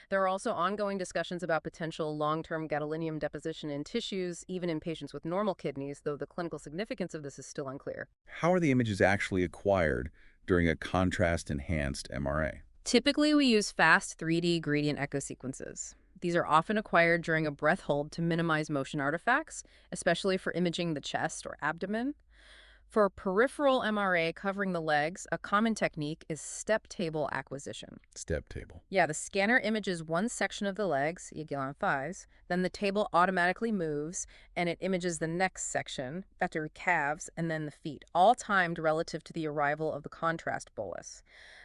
There are also ongoing discussions about potential long-term gadolinium deposition in tissues, even in patients with normal kidneys, though the clinical significance of this is still unclear. How are the images actually acquired during a contrast-enhanced MRA? Typically, we use fast 3D gradient echo sequences. These are often acquired during a breath hold to minimize motion artifacts, especially for imaging the chest or abdomen. For peripheral MRA covering the legs, a common technique is step table acquisition. Step table. Yeah, the scanner images one section of the legs, Jagiellon thighs, then the table automatically moves, and it images the next section, after calves, and then the feet, all timed relative to the arrival of the contrast bolus.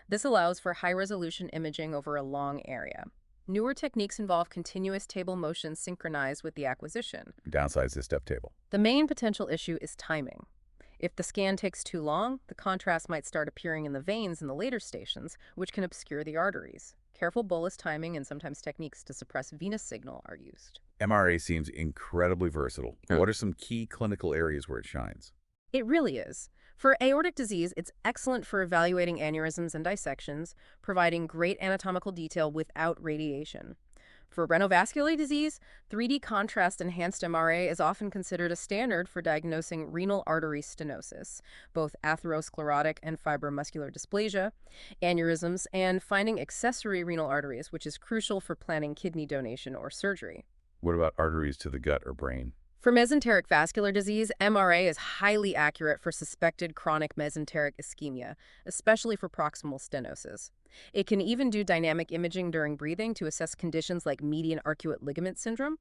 This allows for high-resolution imaging over a long area. Newer techniques involve continuous table motion synchronized with the acquisition. Downsides this step table. The main potential issue is timing. If the scan takes too long, the contrast might start appearing in the veins in the later stations, which can obscure the arteries. Careful bolus timing and sometimes techniques to suppress venous signal are used. MRA seems incredibly versatile. What are some key clinical areas where it shines? It really is. For aortic disease, it's excellent for evaluating aneurysms and dissections, providing great anatomical detail without radiation. For renovascular disease, 3D contrast-enhanced MRA is often considered a standard for diagnosing renal artery stenosis, both atherosclerotic and fibromuscular dysplasia, aneurysms, and finding accessory renal arteries, which is crucial for planning kidney donation or surgery. What about arteries to the gut or brain? For mesenteric vascular disease, MRA is highly accurate for suspected chronic mesenteric ischemia, especially for proximal stenosis. It can even do dynamic imaging during breathing to assess conditions like median arcuate ligament syndrome.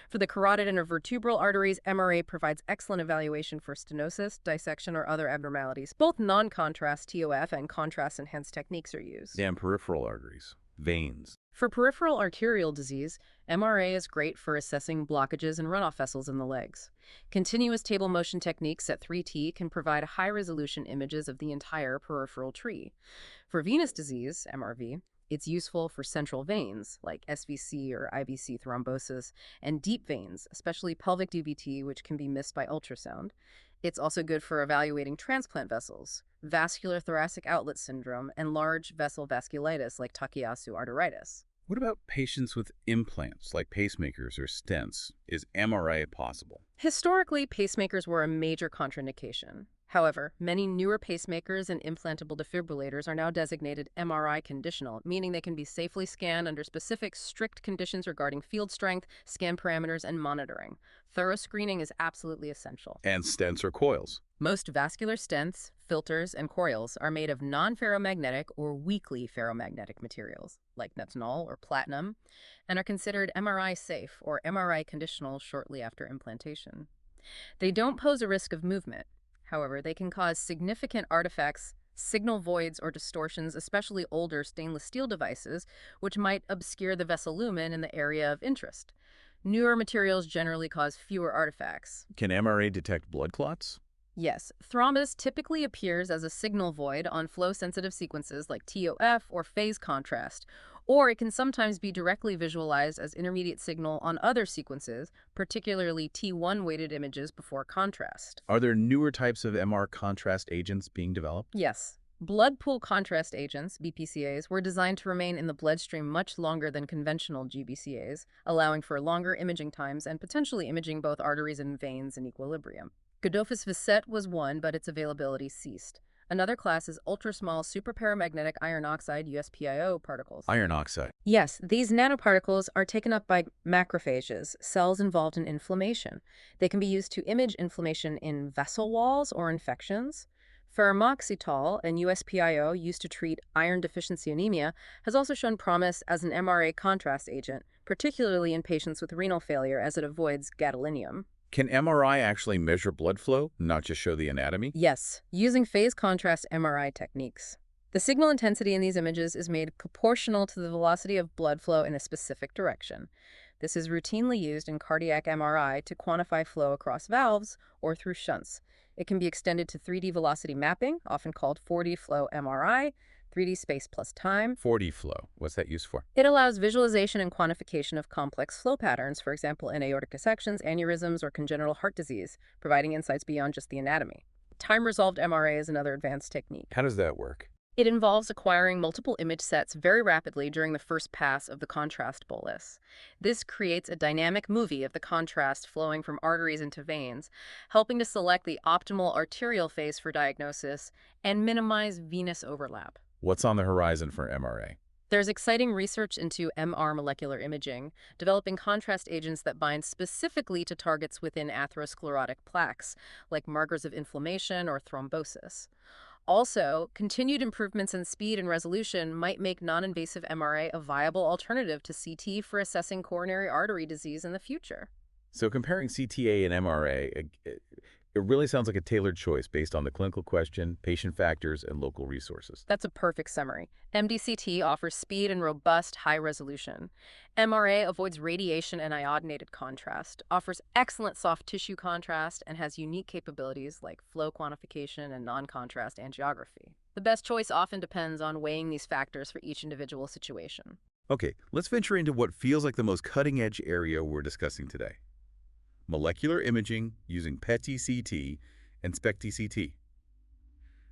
For the carotid and vertebral arteries, MRA provides excellent evaluation for stenosis, dissection, or other abnormalities. Both non-contrast TOF and contrast-enhanced techniques are used. And peripheral arteries, veins. For peripheral arterial disease, MRA is great for assessing blockages and runoff vessels in the legs. Continuous table motion techniques at 3T can provide high-resolution images of the entire peripheral tree. For venous disease, MRV, it's useful for central veins, like SVC or IVC thrombosis, and deep veins, especially pelvic DVT, which can be missed by ultrasound. It's also good for evaluating transplant vessels, vascular thoracic outlet syndrome, and large vessel vasculitis like Takayasu arteritis. What about patients with implants like pacemakers or stents? Is MRA possible? Historically, pacemakers were a major contraindication. However, many newer pacemakers and implantable defibrillators are now designated MRI conditional, meaning they can be safely scanned under specific strict conditions regarding field strength, scan parameters, and monitoring. Thorough screening is absolutely essential. And stents or coils? Most vascular stents, filters, and coils are made of non-ferromagnetic or weakly ferromagnetic materials, like nitinol or platinum, and are considered MRI safe or MRI conditional shortly after implantation. They don't pose a risk of movement. However, they can cause significant artifacts, signal voids, or distortions, especially older stainless steel devices, which might obscure the vessel lumen in the area of interest. Newer materials generally cause fewer artifacts. Can MRA detect blood clots? Yes, thrombus typically appears as a signal void on flow-sensitive sequences like TOF or phase contrast, or it can sometimes be directly visualized as intermediate signal on other sequences, particularly T1-weighted images before contrast. Are there newer types of MR contrast agents being developed? Yes. Blood pool contrast agents, BPCAs, were designed to remain in the bloodstream much longer than conventional GBCAs, allowing for longer imaging times and potentially imaging both arteries and veins in equilibrium. Godofus Facet was one, but its availability ceased. Another class is ultra-small superparamagnetic iron oxide USPIO particles. Iron oxide. Yes, these nanoparticles are taken up by macrophages, cells involved in inflammation. They can be used to image inflammation in vessel walls or infections. Ferromoxetol, an USPIO used to treat iron deficiency anemia, has also shown promise as an MRA contrast agent, particularly in patients with renal failure as it avoids gadolinium. Can MRI actually measure blood flow, not just show the anatomy? Yes, using phase contrast MRI techniques. The signal intensity in these images is made proportional to the velocity of blood flow in a specific direction. This is routinely used in cardiac MRI to quantify flow across valves or through shunts. It can be extended to 3D velocity mapping, often called 4D flow MRI, 3D space plus time. 4D flow. What's that used for? It allows visualization and quantification of complex flow patterns, for example, in aortic dissections, aneurysms, or congenital heart disease, providing insights beyond just the anatomy. Time-resolved MRA is another advanced technique. How does that work? It involves acquiring multiple image sets very rapidly during the first pass of the contrast bolus. This creates a dynamic movie of the contrast flowing from arteries into veins, helping to select the optimal arterial phase for diagnosis and minimize venous overlap. What's on the horizon for MRA? There's exciting research into MR molecular imaging, developing contrast agents that bind specifically to targets within atherosclerotic plaques, like markers of inflammation or thrombosis. Also, continued improvements in speed and resolution might make non-invasive MRA a viable alternative to CT for assessing coronary artery disease in the future. So comparing CTA and MRA, It really sounds like a tailored choice based on the clinical question, patient factors, and local resources. That's a perfect summary. MDCT offers speed and robust high resolution. MRA avoids radiation and iodinated contrast, offers excellent soft tissue contrast, and has unique capabilities like flow quantification and non-contrast angiography. The best choice often depends on weighing these factors for each individual situation. Okay, let's venture into what feels like the most cutting-edge area we're discussing today. Molecular imaging using PET-CT and SPECT-CT.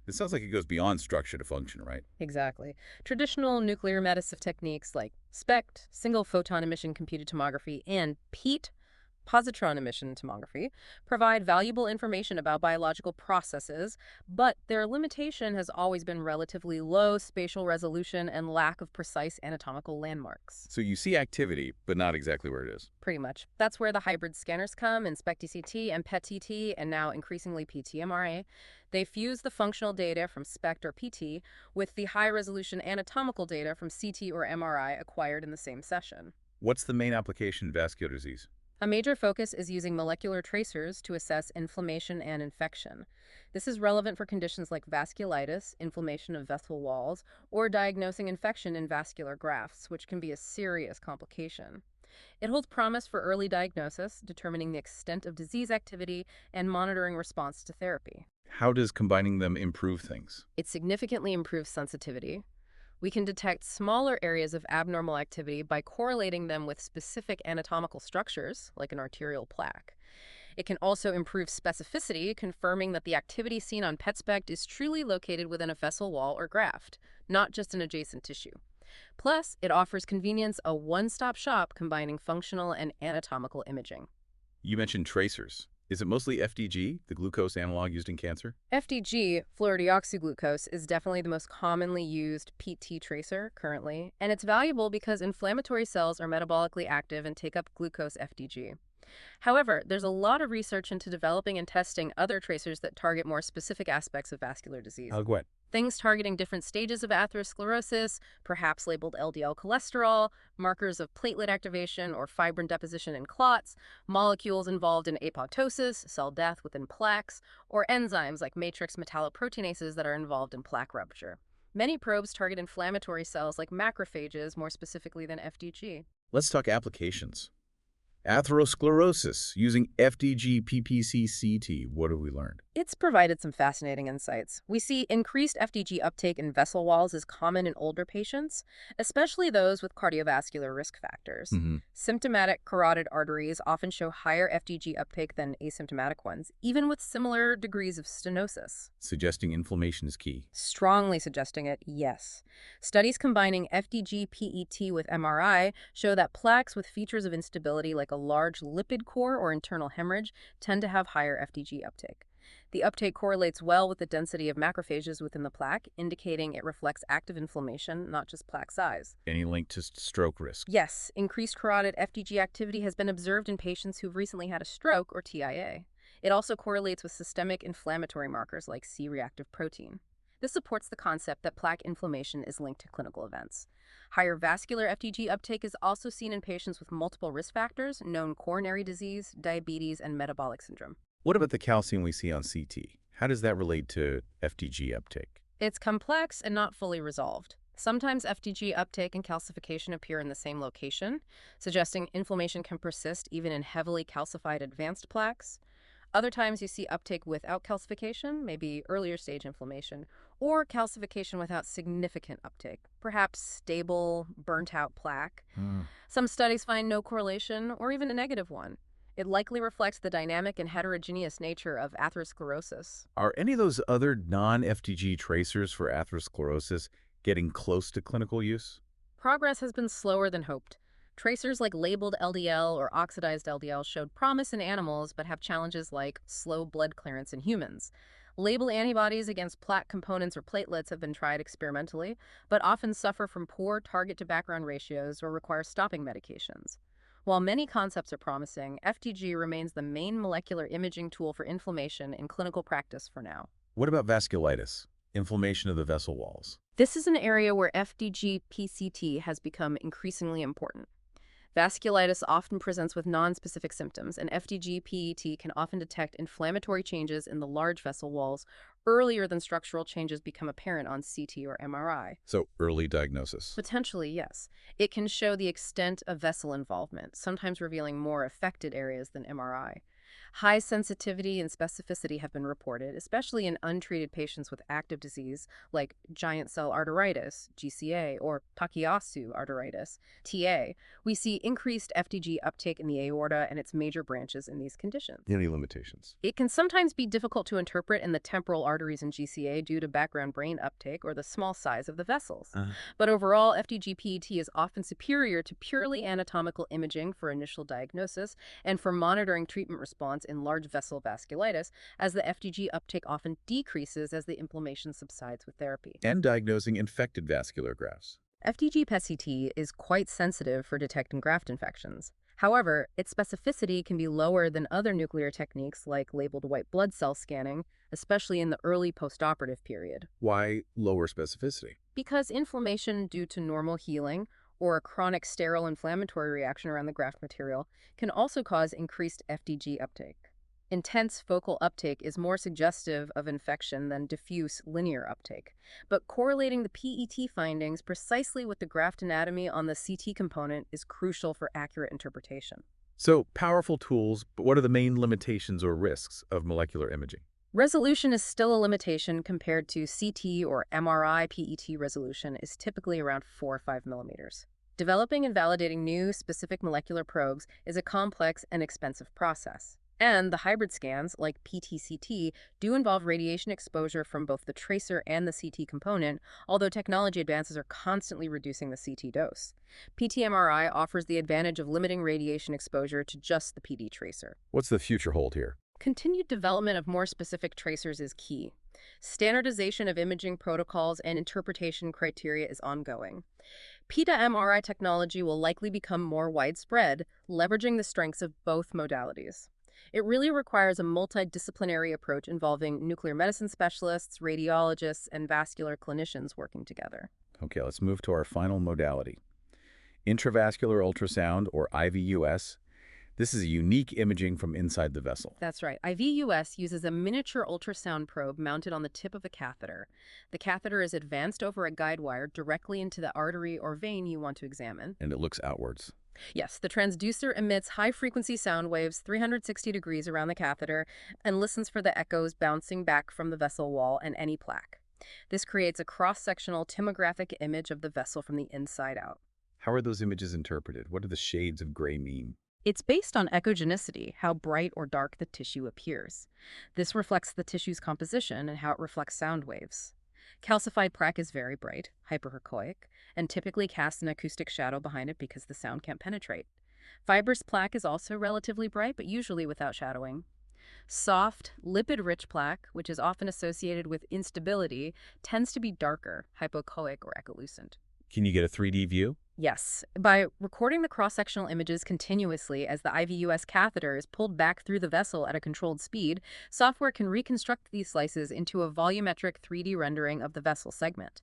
This sounds like it goes beyond structure to function, right? Exactly. Traditional nuclear medicine techniques like SPECT, single photon emission computed tomography, and PET, positron emission tomography, provide valuable information about biological processes, but their limitation has always been relatively low spatial resolution and lack of precise anatomical landmarks. So you see activity, but not exactly where it is. Pretty much. That's where the hybrid scanners come in SPECT-CT and PET-CT, and now increasingly PT-MRA. They fuse the functional data from SPECT or PT with the high-resolution anatomical data from CT or MRI acquired in the same session. What's the main application in vascular disease? A major focus is using molecular tracers to assess inflammation and infection. This is relevant for conditions like vasculitis, inflammation of vessel walls, or diagnosing infection in vascular grafts, which can be a serious complication. It holds promise for early diagnosis, determining the extent of disease activity, and monitoring response to therapy. How does combining them improve things? It significantly improves sensitivity. We can detect smaller areas of abnormal activity by correlating them with specific anatomical structures, like an arterial plaque. It can also improve specificity, confirming that the activity seen on PET-SPECT is truly located within a vessel wall or graft, not just an adjacent tissue. Plus, it offers convenience, a one-stop shop combining functional and anatomical imaging. You mentioned tracers. Is it mostly FDG, the glucose analog used in cancer? FDG, fluorodeoxyglucose, is definitely the most commonly used PT tracer currently, and it's valuable because inflammatory cells are metabolically active and take up glucose FDG. However, there's a lot of research into developing and testing other tracers that target more specific aspects of vascular disease. Like what? Things targeting different stages of atherosclerosis, perhaps labeled LDL cholesterol, markers of platelet activation or fibrin deposition in clots, molecules involved in apoptosis, cell death within plaques, or enzymes like matrix metalloproteinases that are involved in plaque rupture. Many probes target inflammatory cells like macrophages more specifically than FDG. Let's talk applications. Atherosclerosis using FDG PPC-CT. What have we learned? It's provided some fascinating insights. We see increased FDG uptake in vessel walls is common in older patients, especially those with cardiovascular risk factors. Symptomatic carotid arteries often show higher FDG uptake than asymptomatic ones, even with similar degrees of stenosis. Suggesting inflammation is key. Strongly suggesting it, yes. Studies combining FDG PET with MRI show that plaques with features of instability like a large lipid core or internal hemorrhage tend to have higher FDG uptake. The uptake correlates well with the density of macrophages within the plaque, indicating it reflects active inflammation, not just plaque size. Any link to stroke risk? Yes, increased carotid FDG activity has been observed in patients who've recently had a stroke or TIA. It also correlates with systemic inflammatory markers like C-reactive protein. This supports the concept that plaque inflammation is linked to clinical events. Higher vascular FDG uptake is also seen in patients with multiple risk factors, known coronary disease, diabetes, and metabolic syndrome. What about the calcium we see on CT? How does that relate to FDG uptake? It's complex and not fully resolved. Sometimes FDG uptake and calcification appear in the same location, suggesting inflammation can persist even in heavily calcified advanced plaques. Other times you see uptake without calcification, maybe earlier stage inflammation, or calcification without significant uptake, perhaps stable, burnt-out plaque. Some studies find no correlation or even a negative one. It likely reflects the dynamic and heterogeneous nature of atherosclerosis. Are any of those other non-FDG tracers for atherosclerosis getting close to clinical use? Progress has been slower than hoped. Tracers like labeled LDL or oxidized LDL showed promise in animals but have challenges like slow blood clearance in humans. Labeled antibodies against plaque components or platelets have been tried experimentally, but often suffer from poor target-to-background ratios or require stopping medications. While many concepts are promising, FDG remains the main molecular imaging tool for inflammation in clinical practice for now. What about vasculitis, inflammation of the vessel walls? This is an area where FDG PCT has become increasingly important. Vasculitis often presents with nonspecific symptoms, and FDG-PET can often detect inflammatory changes in the large vessel walls earlier than structural changes become apparent on CT or MRI. So early diagnosis. Potentially, yes. It can show the extent of vessel involvement, sometimes revealing more affected areas than MRI. High sensitivity and specificity have been reported, especially in untreated patients with active disease like giant cell arteritis, GCA, or Takayasu arteritis, TA. We see increased FDG uptake in the aorta and its major branches in these conditions. Any limitations? It can sometimes be difficult to interpret in the temporal arteries in GCA due to background brain uptake or the small size of the vessels. But overall, FDG-PET is often superior to purely anatomical imaging for initial diagnosis and for monitoring treatment response in large vessel vasculitis, as the FDG uptake often decreases as the inflammation subsides with therapy. And diagnosing infected vascular grafts. FDG-PET is quite sensitive for detecting graft infections. However, its specificity can be lower than other nuclear techniques like labeled white blood cell scanning, especially in the early postoperative period. Why lower specificity? Because inflammation due to normal healing or a chronic sterile inflammatory reaction around the graft material can also cause increased FDG uptake. Intense focal uptake is more suggestive of infection than diffuse linear uptake, but correlating the PET findings precisely with the graft anatomy on the CT component is crucial for accurate interpretation. So powerful tools, but what are the main limitations or risks of molecular imaging? Resolution is still a limitation compared to CT or MRI. PET resolution is typically around 4 or 5 millimeters. Developing and validating new specific molecular probes is a complex and expensive process. And the hybrid scans, like PT-CT, do involve radiation exposure from both the tracer and the CT component, although technology advances are constantly reducing the CT dose. PT-MRI offers the advantage of limiting radiation exposure to just the PD tracer. What's the future hold here? Continued development of more specific tracers is key. Standardization of imaging protocols and interpretation criteria is ongoing. PETA-MRI technology will likely become more widespread, leveraging the strengths of both modalities. It really requires a multidisciplinary approach involving nuclear medicine specialists, radiologists, and vascular clinicians working together. Okay, let's move to our final modality. Intravascular ultrasound, or IVUS. This is a unique imaging from inside the vessel. That's right. IVUS uses a miniature ultrasound probe mounted on the tip of a catheter. The catheter is advanced over a guide wire directly into the artery or vein you want to examine. And it looks outwards. Yes, the transducer emits high-frequency sound waves 360 degrees around the catheter and listens for the echoes bouncing back from the vessel wall and any plaque. This creates a cross-sectional tomographic image of the vessel from the inside out. How are those images interpreted? What do the shades of gray mean? It's based on echogenicity, how bright or dark the tissue appears. This reflects the tissue's composition and how it reflects sound waves. Calcified plaque is very bright, hyperechoic, and typically casts an acoustic shadow behind it because the sound can't penetrate. Fibrous plaque is also relatively bright, but usually without shadowing. Soft, lipid-rich plaque, which is often associated with instability, tends to be darker, hypoechoic, or echolucent. Can you get a 3D view? Yes, by recording the cross-sectional images continuously as the IVUS catheter is pulled back through the vessel at a controlled speed, software can reconstruct these slices into a volumetric 3D rendering of the vessel segment.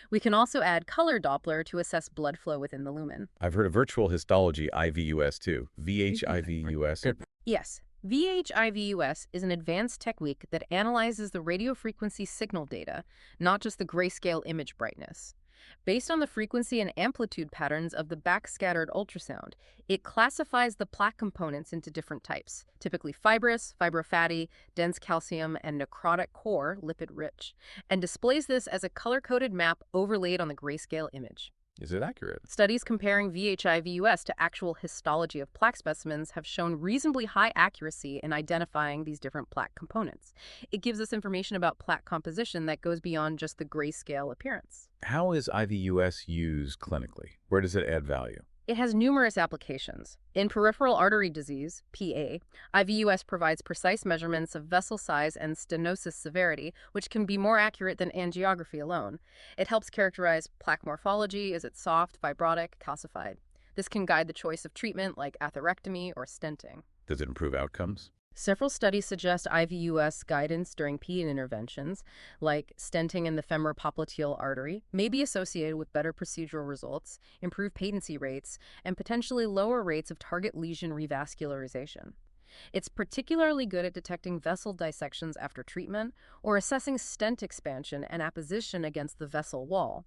We can also add color Doppler to assess blood flow within the lumen. I've heard of virtual histology IVUS too, VHIVUS. Yes. VHIVUS is an advanced technique that analyzes the radiofrequency signal data, not just the grayscale image brightness. Based on the frequency and amplitude patterns of the backscattered ultrasound, it classifies the plaque components into different types, typically fibrous, fibrofatty, dense calcium, and necrotic core, lipid-rich, and displays this as a color-coded map overlaid on the grayscale image. Is it accurate? Studies comparing VHIVUS to actual histology of plaque specimens have shown reasonably high accuracy in identifying these different plaque components. It gives us information about plaque composition that goes beyond just the grayscale appearance. How is IVUS used clinically? Where does it add value? It has numerous applications. In peripheral artery disease, PA, IVUS provides precise measurements of vessel size and stenosis severity, which can be more accurate than angiography alone. It helps characterize plaque morphology. Is it soft, fibrotic, calcified? This can guide the choice of treatment like atherectomy or stenting. Does it improve outcomes? Several studies suggest IVUS guidance during PE interventions, like stenting in the femoropopliteal artery, may be associated with better procedural results, improved patency rates, and potentially lower rates of target lesion revascularization. It's particularly good at detecting vessel dissections after treatment or assessing stent expansion and apposition against the vessel wall.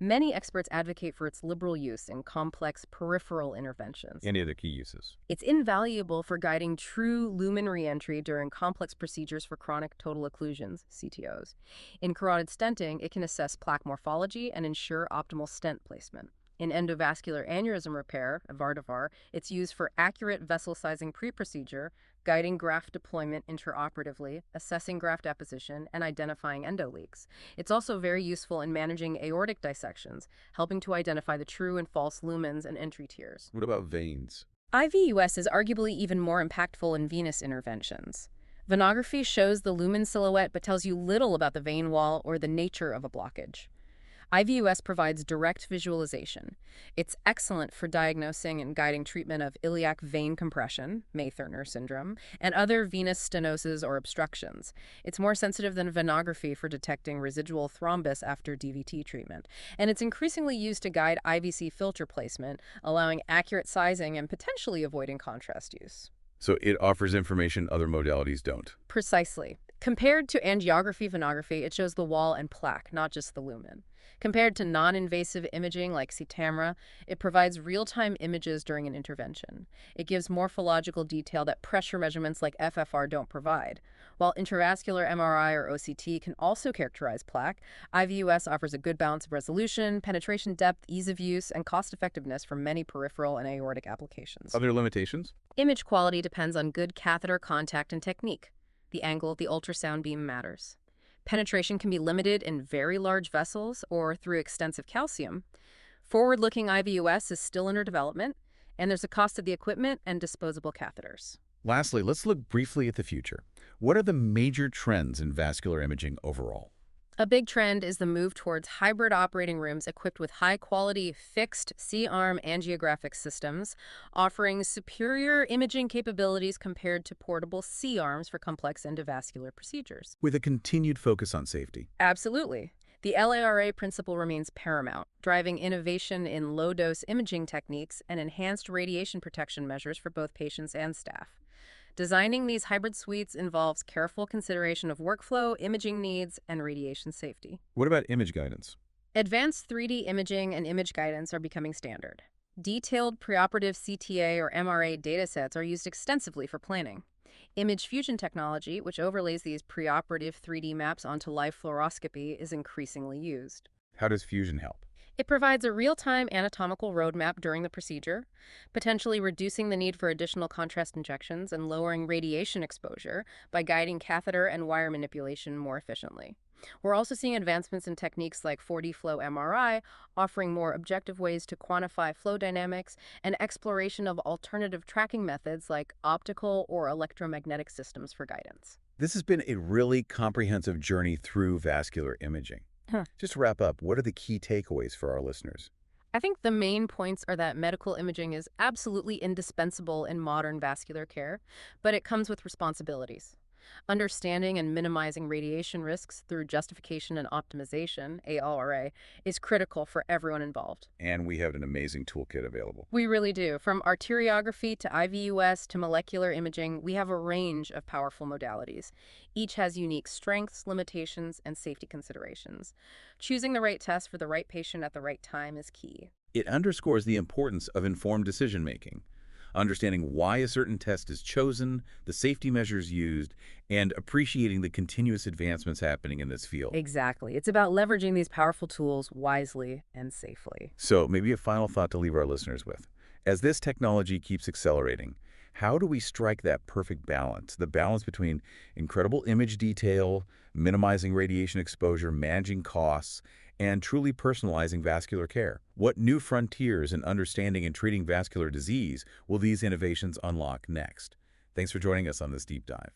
Many experts advocate for its liberal use in complex peripheral interventions. Any other key uses? It's invaluable for guiding true lumen reentry during complex procedures for chronic total occlusions, CTOs. In carotid stenting, it can assess plaque morphology and ensure optimal stent placement. In endovascular aneurysm repair, VAR, it's used for accurate vessel sizing pre-procedure, guiding graft deployment intraoperatively, assessing graft deposition, and identifying endoleaks. It's also very useful in managing aortic dissections, helping to identify the true and false lumens and entry tiers. What about veins? IVUS is arguably even more impactful in venous interventions. Venography shows the lumen silhouette but tells you little about the vein wall or the nature of a blockage. IVUS provides direct visualization. It's excellent for diagnosing and guiding treatment of iliac vein compression, May-Thurner syndrome, and other venous stenoses or obstructions. It's more sensitive than venography for detecting residual thrombus after DVT treatment, and it's increasingly used to guide IVC filter placement, allowing accurate sizing and potentially avoiding contrast use. So it offers information other modalities don't. Precisely. Compared to angiography venography, it shows the wall and plaque, not just the lumen. Compared to non-invasive imaging like CTAMRA, it provides real-time images during an intervention. It gives morphological detail that pressure measurements like FFR don't provide. While intravascular MRI or OCT can also characterize plaque, IVUS offers a good balance of resolution, penetration depth, ease of use, and cost-effectiveness for many peripheral and aortic applications. Other limitations? Image quality depends on good catheter contact and technique. The angle of the ultrasound beam matters. Penetration can be limited in very large vessels or through extensive calcium. Forward-looking IVUS is still under development, and there's a cost of the equipment and disposable catheters. Lastly, let's look briefly at the future. What are the major trends in vascular imaging overall? A big trend is the move towards hybrid operating rooms equipped with high-quality fixed C-arm angiographic systems, offering superior imaging capabilities compared to portable C-arms for complex endovascular procedures. With a continued focus on safety. Absolutely. The LARA principle remains paramount, driving innovation in low-dose imaging techniques and enhanced radiation protection measures for both patients and staff. Designing these hybrid suites involves careful consideration of workflow, imaging needs, and radiation safety. What about image guidance? Advanced 3D imaging and image guidance are becoming standard. Detailed preoperative CTA or MRA datasets are used extensively for planning. Image fusion technology, which overlays these preoperative 3D maps onto live fluoroscopy, is increasingly used. How does fusion help? It provides a real-time anatomical roadmap during the procedure, potentially reducing the need for additional contrast injections and lowering radiation exposure by guiding catheter and wire manipulation more efficiently. We're also seeing advancements in techniques like 4D flow MRI, offering more objective ways to quantify flow dynamics, and exploration of alternative tracking methods like optical or electromagnetic systems for guidance. This has been a really comprehensive journey through vascular imaging. Just to wrap up, what are the key takeaways for our listeners? I think the main points are that medical imaging is absolutely indispensable in modern vascular care, but it comes with responsibilities. Understanding and minimizing radiation risks through justification and optimization, ALRA, is critical for everyone involved. And we have an amazing toolkit available. We really do. From arteriography to IVUS to molecular imaging, we have a range of powerful modalities. Each has unique strengths, limitations, and safety considerations. Choosing the right test for the right patient at the right time is key. It underscores the importance of informed decision-making. Understanding why a certain test is chosen, the safety measures used, and appreciating the continuous advancements happening in this field. Exactly. It's about leveraging these powerful tools wisely and safely. So maybe a final thought to leave our listeners with. As this technology keeps accelerating, how do we strike that perfect balance, the balance between incredible image detail, minimizing radiation exposure, managing costs, and truly personalizing vascular care? What new frontiers in understanding and treating vascular disease will these innovations unlock next? Thanks for joining us on this deep dive.